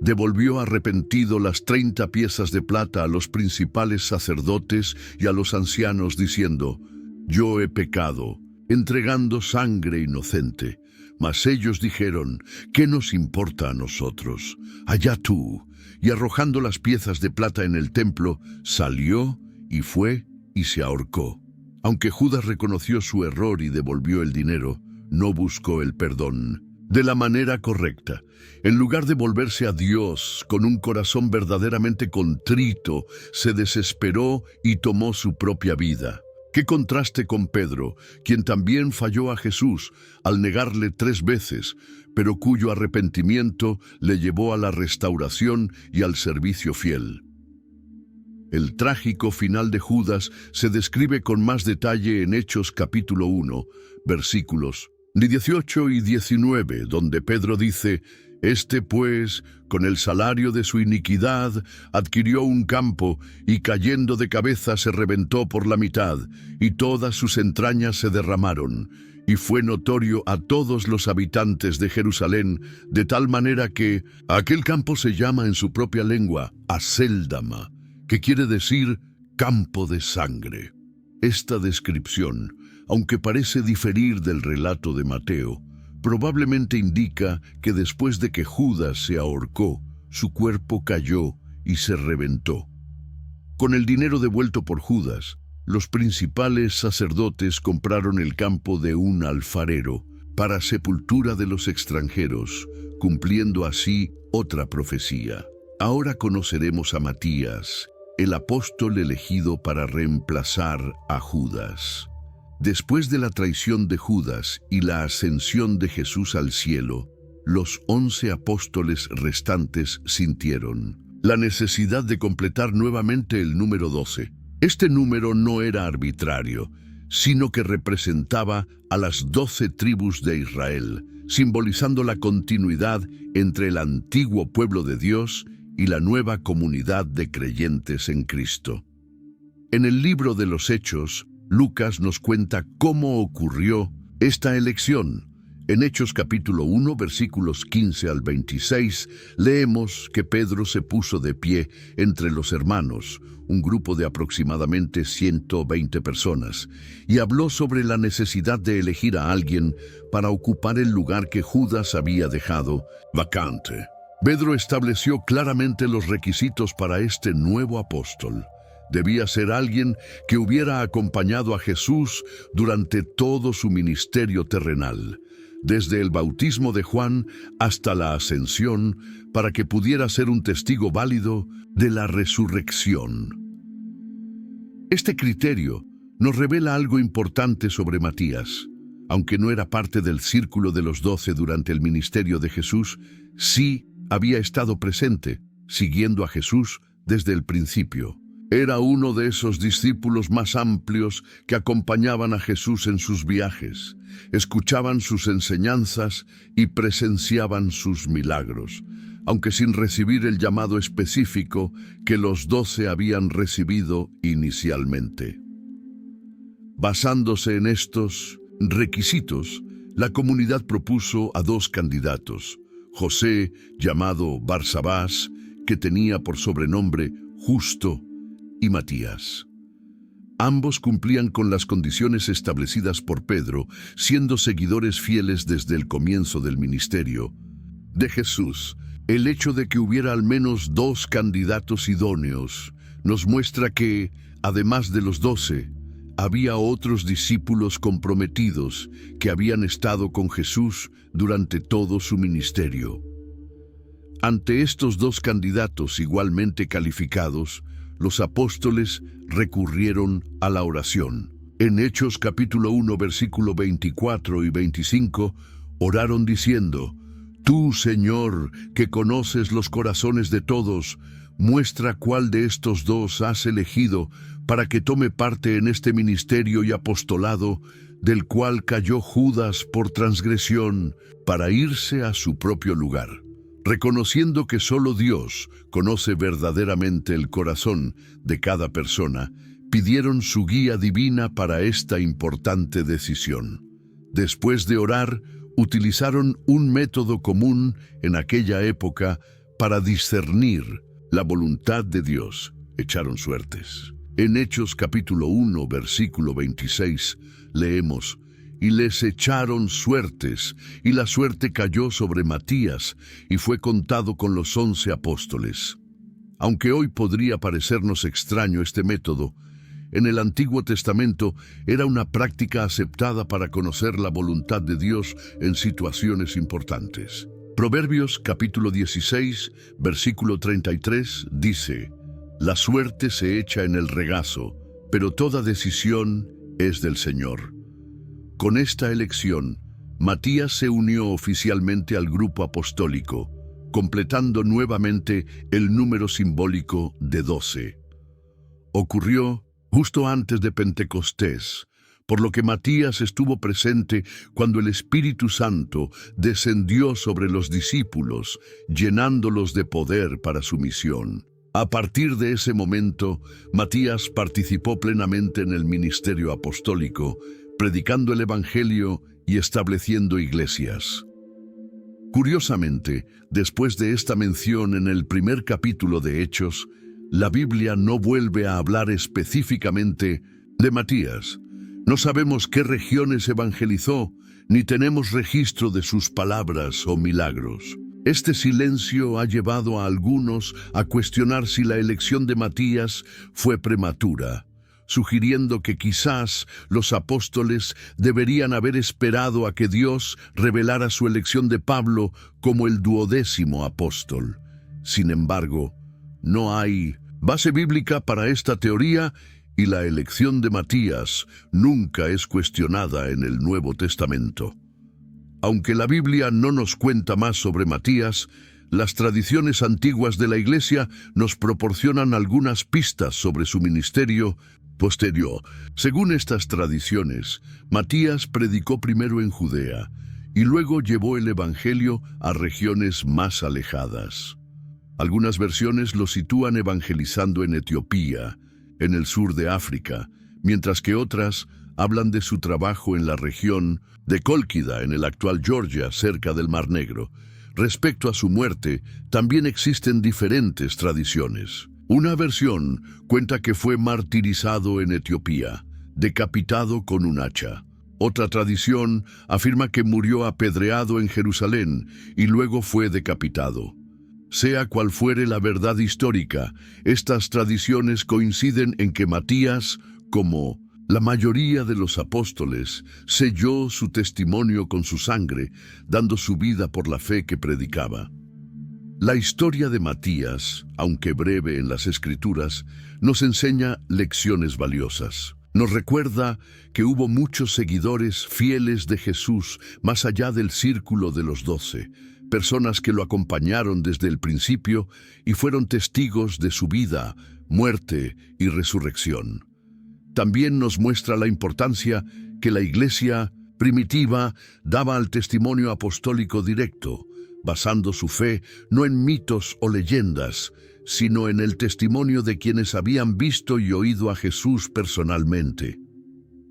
devolvió arrepentido las 30 piezas de plata a los principales sacerdotes y a los ancianos, diciendo, yo he pecado, entregando sangre inocente. Mas ellos dijeron, ¿qué nos importa a nosotros? Allá tú. Y arrojando las piezas de plata en el templo, salió y fue y se ahorcó. Aunque Judas reconoció su error y devolvió el dinero, no buscó el perdón de la manera correcta. En lugar de volverse a Dios con un corazón verdaderamente contrito, se desesperó y tomó su propia vida. Qué contraste con Pedro, quien también falló a Jesús al negarle 3 veces, pero cuyo arrepentimiento le llevó a la restauración y al servicio fiel. El trágico final de Judas se describe con más detalle en Hechos capítulo 1, versículos 18 y 19, donde Pedro dice: «Este pues, con el salario de su iniquidad, adquirió un campo, y cayendo de cabeza se reventó por la mitad, y todas sus entrañas se derramaron. Y fue notorio a todos los habitantes de Jerusalén, de tal manera que aquel campo se llama en su propia lengua Acéldama, que quiere decir campo de sangre». Esta descripción, aunque parece diferir del relato de Mateo, probablemente indica que después de que Judas se ahorcó, su cuerpo cayó y se reventó. Con el dinero devuelto por Judas, los principales sacerdotes compraron el campo de un alfarero para sepultura de los extranjeros, cumpliendo así otra profecía. Ahora conoceremos a Matías, el apóstol elegido para reemplazar a Judas. Después de la traición de Judas y la ascensión de Jesús al cielo, los 11 apóstoles restantes sintieron la necesidad de completar nuevamente el número 12. Este número no era arbitrario, sino que representaba a las 12 tribus de Israel, simbolizando la continuidad entre el antiguo pueblo de Dios y la nueva comunidad de creyentes en Cristo. En el libro de los Hechos, Lucas nos cuenta cómo ocurrió esta elección. En Hechos capítulo 1, versículos 15 al 26, leemos que Pedro se puso de pie entre los hermanos, un grupo de aproximadamente 120 personas, y habló sobre la necesidad de elegir a alguien para ocupar el lugar que Judas había dejado vacante. Pedro estableció claramente los requisitos para este nuevo apóstol. Debía ser alguien que hubiera acompañado a Jesús durante todo su ministerio terrenal, desde el bautismo de Juan hasta la ascensión, para que pudiera ser un testigo válido de la resurrección. Este criterio nos revela algo importante sobre Matías. Aunque no era parte del círculo de los 12 durante el ministerio de Jesús, sí había estado presente, siguiendo a Jesús desde el principio. Era uno de esos discípulos más amplios que acompañaban a Jesús en sus viajes, escuchaban sus enseñanzas y presenciaban sus milagros, aunque sin recibir el llamado específico que los 12 habían recibido inicialmente. Basándose en estos requisitos, la comunidad propuso a 2 candidatos: José, llamado Barsabás, que tenía por sobrenombre Justo, y Matías. Ambos cumplían con las condiciones establecidas por Pedro, siendo seguidores fieles desde el comienzo del ministerio de Jesús. El hecho de que hubiera al menos 2 candidatos idóneos nos muestra que, además de los 12, había otros discípulos comprometidos que habían estado con Jesús durante todo su ministerio. Ante estos 2 candidatos igualmente calificados, los apóstoles recurrieron a la oración. En Hechos capítulo 1, versículo 24 y 25, oraron diciendo: «Tú, Señor, que conoces los corazones de todos, muestra cuál de estos 2 has elegido para que tome parte en este ministerio y apostolado, del cual cayó Judas por transgresión, para irse a su propio lugar». Reconociendo que solo Dios conoce verdaderamente el corazón de cada persona, pidieron su guía divina para esta importante decisión. Después de orar, utilizaron un método común en aquella época para discernir la voluntad de Dios. Echaron suertes. En Hechos capítulo 1, versículo 26, leemos: «Y les echaron suertes, y la suerte cayó sobre Matías, y fue contado con los 11 apóstoles». Aunque hoy podría parecernos extraño este método, en el Antiguo Testamento era una práctica aceptada para conocer la voluntad de Dios en situaciones importantes. Proverbios capítulo 16, versículo 33 dice: «La suerte se echa en el regazo, pero toda decisión es del Señor. Con esta elección, Matías se unió oficialmente al grupo apostólico, completando nuevamente el número simbólico de 12. Ocurrió justo antes de Pentecostés, por lo que Matías estuvo presente cuando el Espíritu Santo descendió sobre los discípulos, llenándolos de poder para su misión. A partir de ese momento, Matías participó plenamente en el ministerio apostólico, predicando el Evangelio y estableciendo iglesias. Curiosamente, después de esta mención en el primer capítulo de Hechos, la Biblia no vuelve a hablar específicamente de Matías. No sabemos qué regiones evangelizó, ni tenemos registro de sus palabras o milagros. Este silencio ha llevado a algunos a cuestionar si la elección de Matías fue prematura, sugiriendo que quizás los apóstoles deberían haber esperado a que Dios revelara su elección de Pablo como el 12º apóstol. Sin embargo, no hay base bíblica para esta teoría y la elección de Matías nunca es cuestionada en el Nuevo Testamento. Aunque la Biblia no nos cuenta más sobre Matías, las tradiciones antiguas de la Iglesia nos proporcionan algunas pistas sobre su ministerio posterior. Según estas tradiciones, Matías predicó primero en Judea y luego llevó el Evangelio a regiones más alejadas. Algunas versiones lo sitúan evangelizando en Etiopía, en el sur de África, mientras que otras hablan de su trabajo en la región de Cólquida, en el actual Georgia, cerca del Mar Negro. Respecto a su muerte, también existen diferentes tradiciones. Una versión cuenta que fue martirizado en Etiopía, decapitado con un hacha. Otra tradición afirma que murió apedreado en Jerusalén y luego fue decapitado. Sea cual fuere la verdad histórica, estas tradiciones coinciden en que Matías, como la mayoría de los apóstoles, selló su testimonio con su sangre, dando su vida por la fe que predicaba. La historia de Matías, aunque breve en las Escrituras, nos enseña lecciones valiosas. Nos recuerda que hubo muchos seguidores fieles de Jesús más allá del círculo de los 12, personas que lo acompañaron desde el principio y fueron testigos de su vida, muerte y resurrección. También nos muestra la importancia que la Iglesia primitiva daba al testimonio apostólico directo, basando su fe no en mitos o leyendas, sino en el testimonio de quienes habían visto y oído a Jesús personalmente.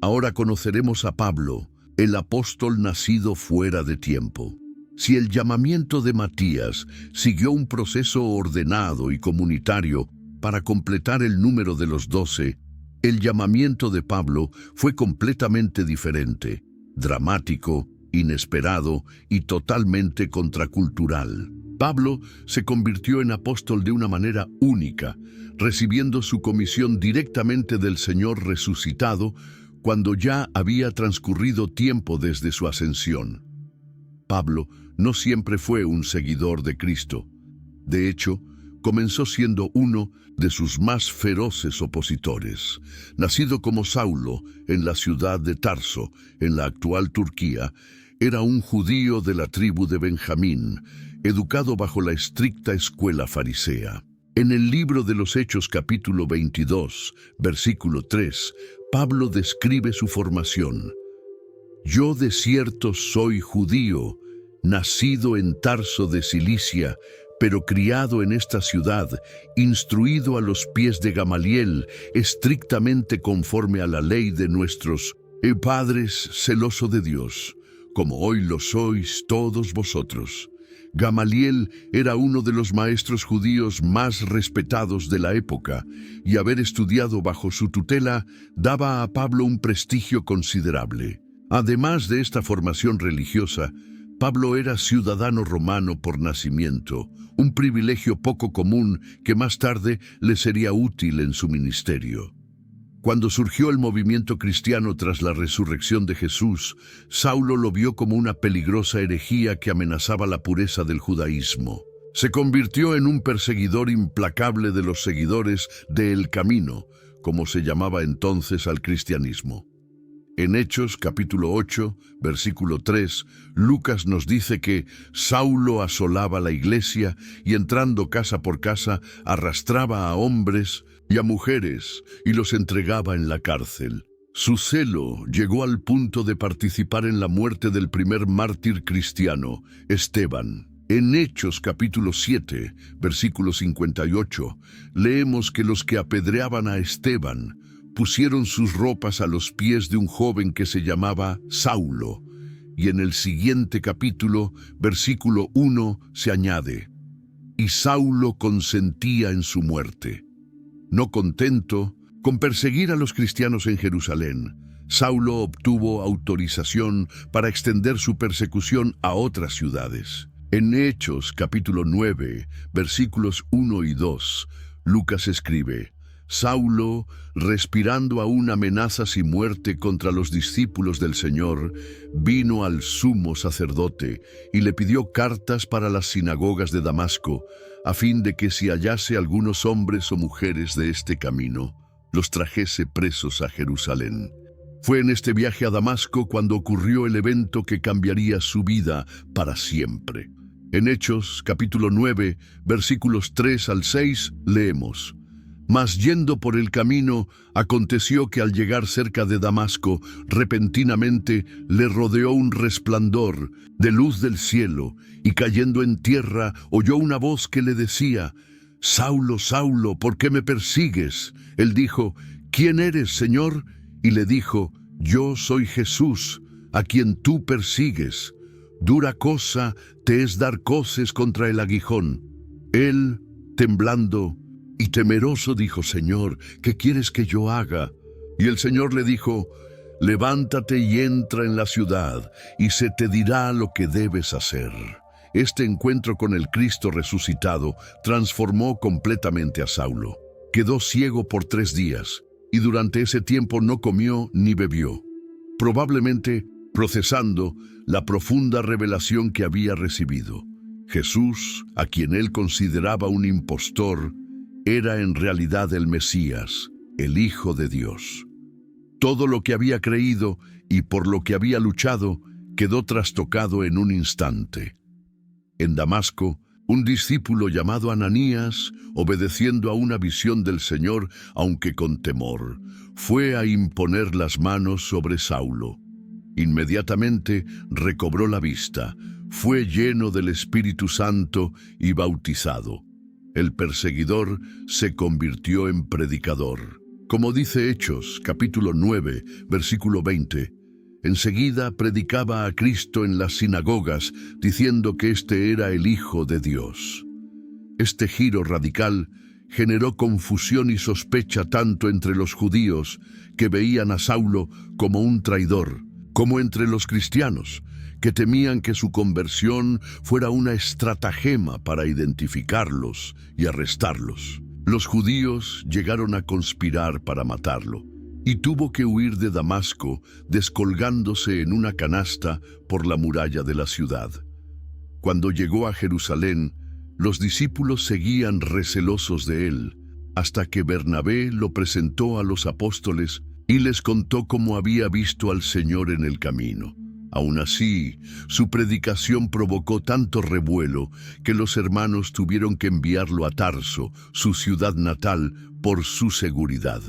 Ahora conoceremos a Pablo, el apóstol nacido fuera de tiempo. Si el llamamiento de Matías siguió un proceso ordenado y comunitario para completar el número de los 12, el llamamiento de Pablo fue completamente diferente, dramático, inesperado y totalmente contracultural. Pablo se convirtió en apóstol de una manera única, recibiendo su comisión directamente del Señor resucitado cuando ya había transcurrido tiempo desde su ascensión. Pablo no siempre fue un seguidor de Cristo. De hecho, comenzó siendo uno de sus más feroces opositores. Nacido como Saulo en la ciudad de Tarso, en la actual Turquía, era un judío de la tribu de Benjamín, educado bajo la estricta escuela farisea. En el libro de los Hechos capítulo 22, versículo 3, Pablo describe su formación. «Yo de cierto soy judío, nacido en Tarso de Cilicia, pero criado en esta ciudad, instruido a los pies de Gamaliel, estrictamente conforme a la ley de nuestros padres, celoso de Dios, como hoy lo sois todos vosotros». Gamaliel era uno de los maestros judíos más respetados de la época, y haber estudiado bajo su tutela daba a Pablo un prestigio considerable. Además de esta formación religiosa, Pablo era ciudadano romano por nacimiento, un privilegio poco común que más tarde le sería útil en su ministerio. Cuando surgió el movimiento cristiano tras la resurrección de Jesús, Saulo lo vio como una peligrosa herejía que amenazaba la pureza del judaísmo. Se convirtió en un perseguidor implacable de los seguidores de El Camino, como se llamaba entonces al cristianismo. En Hechos capítulo 8, versículo 3, Lucas nos dice que Saulo asolaba la iglesia y entrando casa por casa arrastraba a hombres y a mujeres y los entregaba en la cárcel. Su celo llegó al punto de participar en la muerte del primer mártir cristiano, Esteban. En Hechos capítulo 7, versículo 58, leemos que los que apedreaban a Esteban pusieron sus ropas a los pies de un joven que se llamaba Saulo. Y en el siguiente capítulo, versículo 1, se añade: y Saulo consentía en su muerte. No contento con perseguir a los cristianos en Jerusalén, Saulo obtuvo autorización para extender su persecución a otras ciudades. En Hechos capítulo 9, versículos 1 y 2, Lucas escribe: Saulo, respirando aún amenazas y muerte contra los discípulos del Señor, vino al sumo sacerdote y le pidió cartas para las sinagogas de Damasco, a fin de que si hallase algunos hombres o mujeres de este camino, los trajese presos a Jerusalén. Fue en este viaje a Damasco cuando ocurrió el evento que cambiaría su vida para siempre. En Hechos capítulo 9, versículos 3 al 6, leemos: Mas yendo por el camino, aconteció que al llegar cerca de Damasco, repentinamente le rodeó un resplandor de luz del cielo, y cayendo en tierra, oyó una voz que le decía: Saulo, Saulo, ¿por qué me persigues? Él dijo: ¿Quién eres, Señor? Y le dijo: Yo soy Jesús, a quien tú persigues. Dura cosa te es dar coces contra el aguijón. Él, temblando y temeroso, dijo: Señor, ¿qué quieres que yo haga? Y el Señor le dijo: Levántate y entra en la ciudad, y se te dirá lo que debes hacer. Este encuentro con el Cristo resucitado transformó completamente a Saulo. Quedó ciego por 3 días, y durante ese tiempo no comió ni bebió, probablemente procesando la profunda revelación que había recibido. Jesús, a quien él consideraba un impostor, era en realidad el Mesías, el Hijo de Dios. Todo lo que había creído y por lo que había luchado quedó trastocado en un instante. En Damasco, un discípulo llamado Ananías, obedeciendo a una visión del Señor, aunque con temor, fue a imponer las manos sobre Saulo. Inmediatamente recobró la vista, fue lleno del Espíritu Santo y bautizado. El perseguidor se convirtió en predicador. Como dice Hechos, capítulo 9, versículo 20, enseguida predicaba a Cristo en las sinagogas, diciendo que este era el Hijo de Dios. Este giro radical generó confusión y sospecha tanto entre los judíos, que veían a Saulo como un traidor, como entre los cristianos, que temían que su conversión fuera una estratagema para identificarlos y arrestarlos. Los judíos llegaron a conspirar para matarlo, y tuvo que huir de Damasco, descolgándose en una canasta por la muralla de la ciudad. Cuando llegó a Jerusalén, los discípulos seguían recelosos de él, hasta que Bernabé lo presentó a los apóstoles y les contó cómo había visto al Señor en el camino. Aún así, su predicación provocó tanto revuelo que los hermanos tuvieron que enviarlo a Tarso, su ciudad natal, por su seguridad.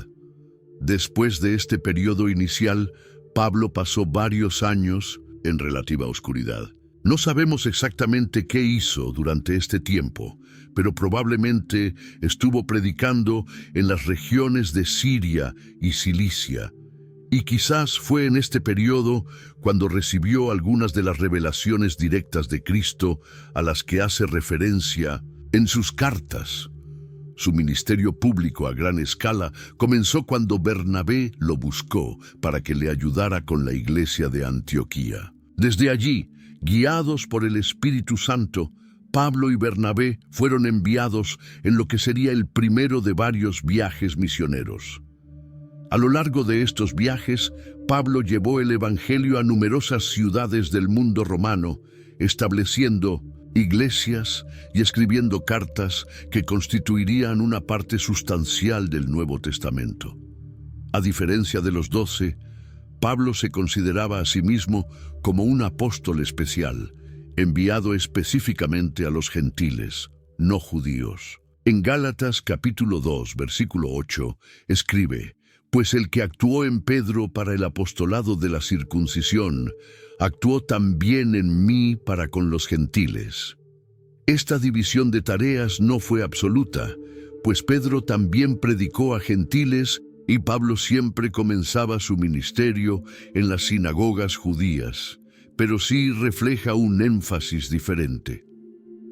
Después de este periodo inicial, Pablo pasó varios años en relativa oscuridad. No sabemos exactamente qué hizo durante este tiempo, pero probablemente estuvo predicando en las regiones de Siria y Cilicia, y quizás fue en este periodo cuando recibió algunas de las revelaciones directas de Cristo a las que hace referencia en sus cartas. Su ministerio público a gran escala comenzó cuando Bernabé lo buscó para que le ayudara con la iglesia de Antioquía. Desde allí, guiados por el Espíritu Santo, Pablo y Bernabé fueron enviados en lo que sería el primero de varios viajes misioneros. A lo largo de estos viajes, Pablo llevó el Evangelio a numerosas ciudades del mundo romano, estableciendo iglesias y escribiendo cartas que constituirían una parte sustancial del Nuevo Testamento. A diferencia de los 12, Pablo se consideraba a sí mismo como un apóstol especial, enviado específicamente a los gentiles, no judíos. En Gálatas capítulo 2, versículo 8, escribe: «Pues el que actuó en Pedro para el apostolado de la circuncisión, actuó también en mí para con los gentiles». Esta división de tareas no fue absoluta, pues Pedro también predicó a gentiles y Pablo siempre comenzaba su ministerio en las sinagogas judías, pero sí refleja un énfasis diferente.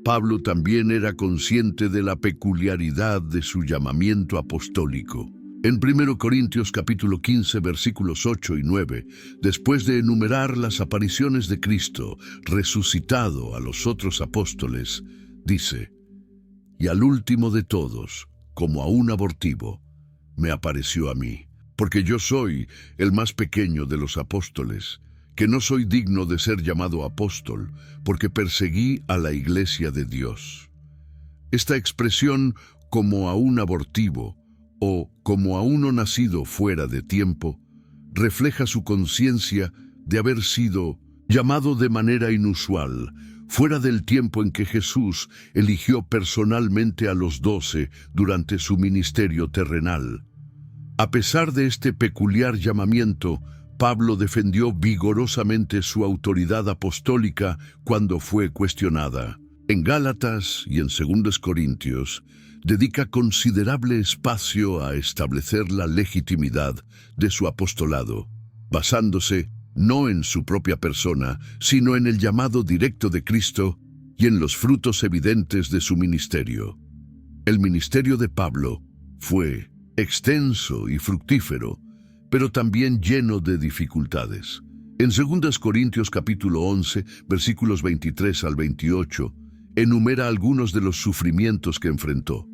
Pablo también era consciente de la peculiaridad de su llamamiento apostólico. En 1 Corintios capítulo 15, versículos 8 y 9, después de enumerar las apariciones de Cristo resucitado a los otros apóstoles, dice: «Y al último de todos, como a un abortivo, me apareció a mí, porque yo soy el más pequeño de los apóstoles, que no soy digno de ser llamado apóstol, porque perseguí a la iglesia de Dios». Esta expresión, como a un abortivo, o como a uno nacido fuera de tiempo, refleja su conciencia de haber sido llamado de manera inusual, fuera del tiempo en que Jesús eligió personalmente a los 12 durante su ministerio terrenal. A pesar de este peculiar llamamiento, Pablo defendió vigorosamente su autoridad apostólica cuando fue cuestionada. En Gálatas y en 2 Corintios, dedica considerable espacio a establecer la legitimidad de su apostolado, basándose no en su propia persona, sino en el llamado directo de Cristo y en los frutos evidentes de su ministerio. El ministerio de Pablo fue extenso y fructífero, pero también lleno de dificultades. En 2 Corintios capítulo 11, versículos 23 al 28, enumera algunos de los sufrimientos que enfrentó.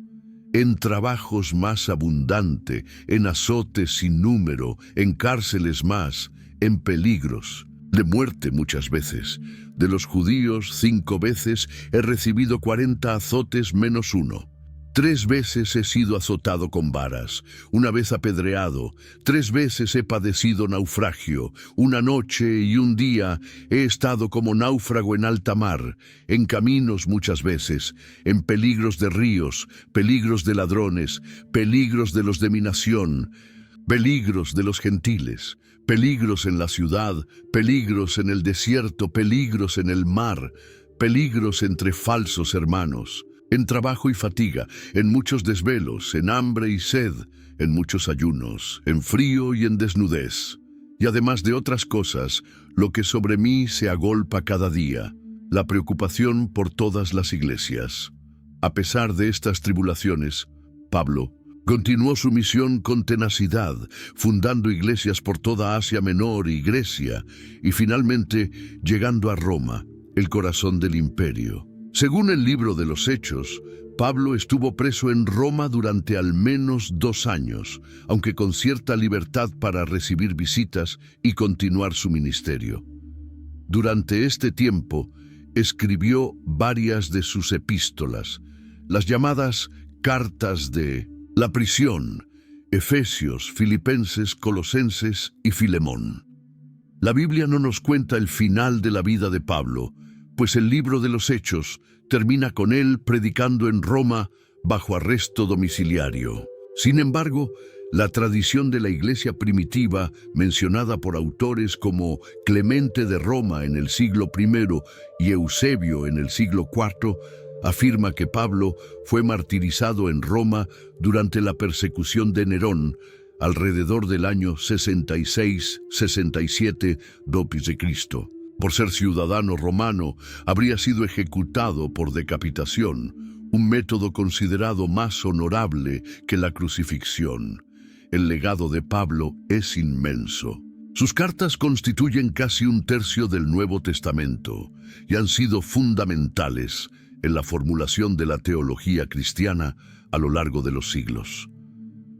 En trabajos más abundante, en azotes sin número, en cárceles más, en peligros, de muerte muchas veces. De los judíos 5 veces he recibido 40 azotes menos 1. 3 veces he sido azotado con varas, 1 vez apedreado, 3 veces he padecido naufragio, 1 noche y 1 día he estado como náufrago en alta mar, en caminos muchas veces, en peligros de ríos, peligros de ladrones, peligros de los de mi nación, peligros de los gentiles, peligros en la ciudad, peligros en el desierto, peligros en el mar, peligros entre falsos hermanos, en trabajo y fatiga, en muchos desvelos, en hambre y sed, en muchos ayunos, en frío y en desnudez. Y además de otras cosas, lo que sobre mí se agolpa cada día, la preocupación por todas las iglesias. A pesar de estas tribulaciones, Pablo continuó su misión con tenacidad, fundando iglesias por toda Asia Menor y Grecia, y finalmente llegando a Roma, el corazón del imperio. Según el libro de los Hechos, Pablo estuvo preso en Roma durante al menos 2 años, aunque con cierta libertad para recibir visitas y continuar su ministerio. Durante este tiempo, escribió varias de sus epístolas, las llamadas cartas de la prisión, Efesios, Filipenses, Colosenses y Filemón. La Biblia no nos cuenta el final de la vida de Pablo, pues el libro de los Hechos termina con él predicando en Roma bajo arresto domiciliario. Sin embargo, la tradición de la iglesia primitiva, mencionada por autores como Clemente de Roma en el siglo I y Eusebio en el siglo IV, afirma que Pablo fue martirizado en Roma durante la persecución de Nerón, alrededor del año 66-67 d.C. Por ser ciudadano romano, habría sido ejecutado por decapitación, un método considerado más honorable que la crucifixión. El legado de Pablo es inmenso. Sus cartas constituyen casi 1/3 del Nuevo Testamento y han sido fundamentales en la formulación de la teología cristiana a lo largo de los siglos.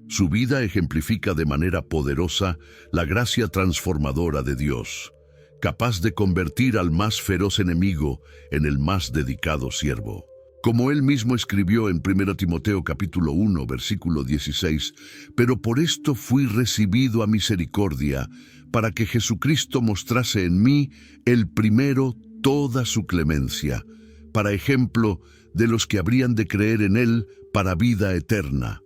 Su vida ejemplifica de manera poderosa la gracia transformadora de Dios, capaz de convertir al más feroz enemigo en el más dedicado siervo. Como él mismo escribió en 1 Timoteo capítulo 1, versículo 16, «Pero por esto fui recibido a misericordia, para que Jesucristo mostrase en mí el primero toda su clemencia, para ejemplo de los que habrían de creer en él para vida eterna».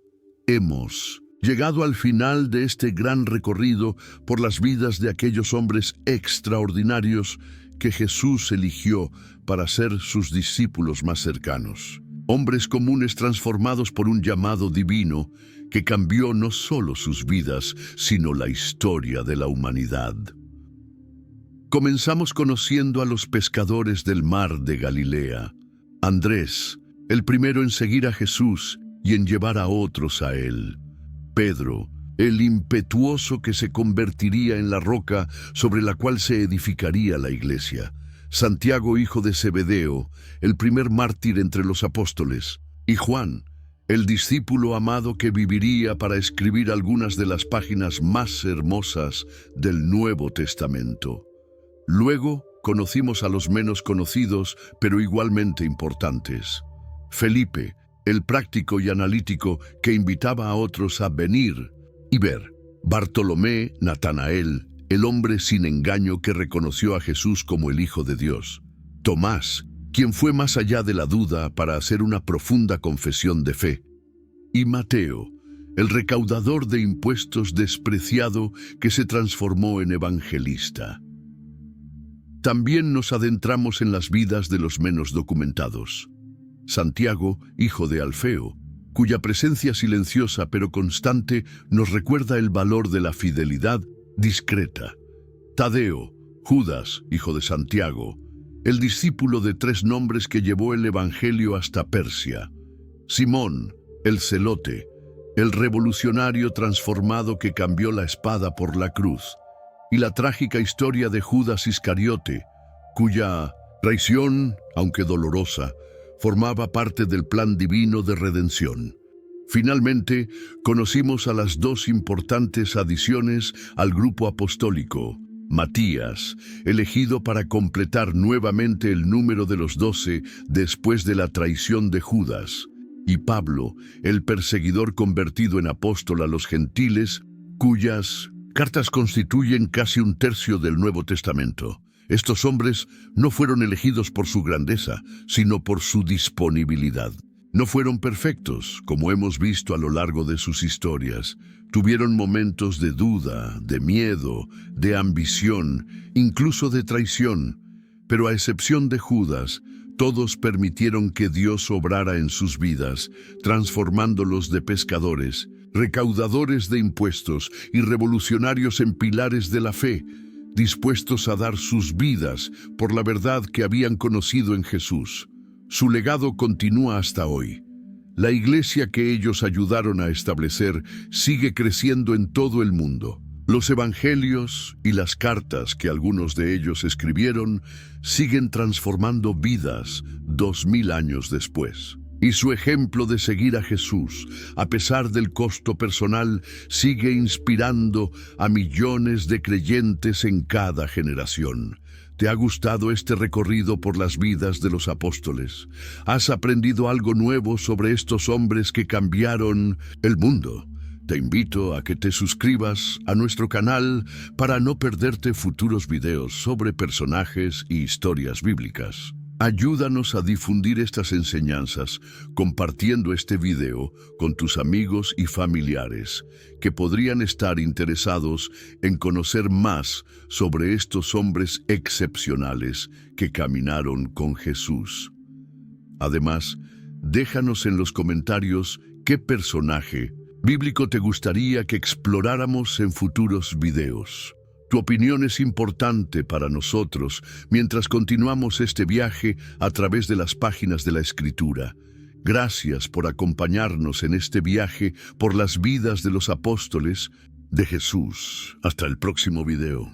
Hemos llegado al final de este gran recorrido por las vidas de aquellos hombres extraordinarios que Jesús eligió para ser sus discípulos más cercanos. Hombres comunes transformados por un llamado divino que cambió no solo sus vidas, sino la historia de la humanidad. Comenzamos conociendo a los pescadores del mar de Galilea. Andrés, el primero en seguir a Jesús y en llevar a otros a él. Pedro, el impetuoso que se convertiría en la roca sobre la cual se edificaría la iglesia. Santiago, hijo de Zebedeo, el primer mártir entre los apóstoles. Y Juan, el discípulo amado que viviría para escribir algunas de las páginas más hermosas del Nuevo Testamento. Luego conocimos a los menos conocidos, pero igualmente importantes. Felipe, el práctico y analítico que invitaba a otros a venir y ver. Bartolomé, Natanael, el hombre sin engaño que reconoció a Jesús como el Hijo de Dios. Tomás, quien fue más allá de la duda para hacer una profunda confesión de fe. Y Mateo, el recaudador de impuestos despreciado que se transformó en evangelista. También nos adentramos en las vidas de los menos documentados. Santiago, hijo de Alfeo, cuya presencia silenciosa pero constante nos recuerda el valor de la fidelidad discreta. Tadeo, Judas, hijo de Santiago, el discípulo de 3 nombres que llevó el Evangelio hasta Persia. Simón, el celote, el revolucionario transformado que cambió la espada por la cruz. Y la trágica historia de Judas Iscariote, cuya traición, aunque dolorosa, formaba parte del plan divino de redención. Finalmente, conocimos a las 2 importantes adiciones al grupo apostólico. Matías, elegido para completar nuevamente el número de los 12 después de la traición de Judas. Y Pablo, el perseguidor convertido en apóstol a los gentiles, cuyas cartas constituyen casi 1/3 del Nuevo Testamento. Estos hombres no fueron elegidos por su grandeza, sino por su disponibilidad. No fueron perfectos, como hemos visto a lo largo de sus historias. Tuvieron momentos de duda, de miedo, de ambición, incluso de traición. Pero a excepción de Judas, todos permitieron que Dios obrara en sus vidas, transformándolos de pescadores, recaudadores de impuestos y revolucionarios en pilares de la fe, dispuestos a dar sus vidas por la verdad que habían conocido en Jesús. Su legado continúa hasta hoy. La iglesia que ellos ayudaron a establecer sigue creciendo en todo el mundo. Los evangelios y las cartas que algunos de ellos escribieron siguen transformando vidas 2000 años después. Y su ejemplo de seguir a Jesús, a pesar del costo personal, sigue inspirando a millones de creyentes en cada generación. ¿Te ha gustado este recorrido por las vidas de los apóstoles? ¿Has aprendido algo nuevo sobre estos hombres que cambiaron el mundo? Te invito a que te suscribas a nuestro canal para no perderte futuros videos sobre personajes y historias bíblicas. Ayúdanos a difundir estas enseñanzas compartiendo este video con tus amigos y familiares que podrían estar interesados en conocer más sobre estos hombres excepcionales que caminaron con Jesús. Además, déjanos en los comentarios qué personaje bíblico te gustaría que exploráramos en futuros videos. Tu opinión es importante para nosotros mientras continuamos este viaje a través de las páginas de la Escritura. Gracias por acompañarnos en este viaje por las vidas de los apóstoles de Jesús. Hasta el próximo video.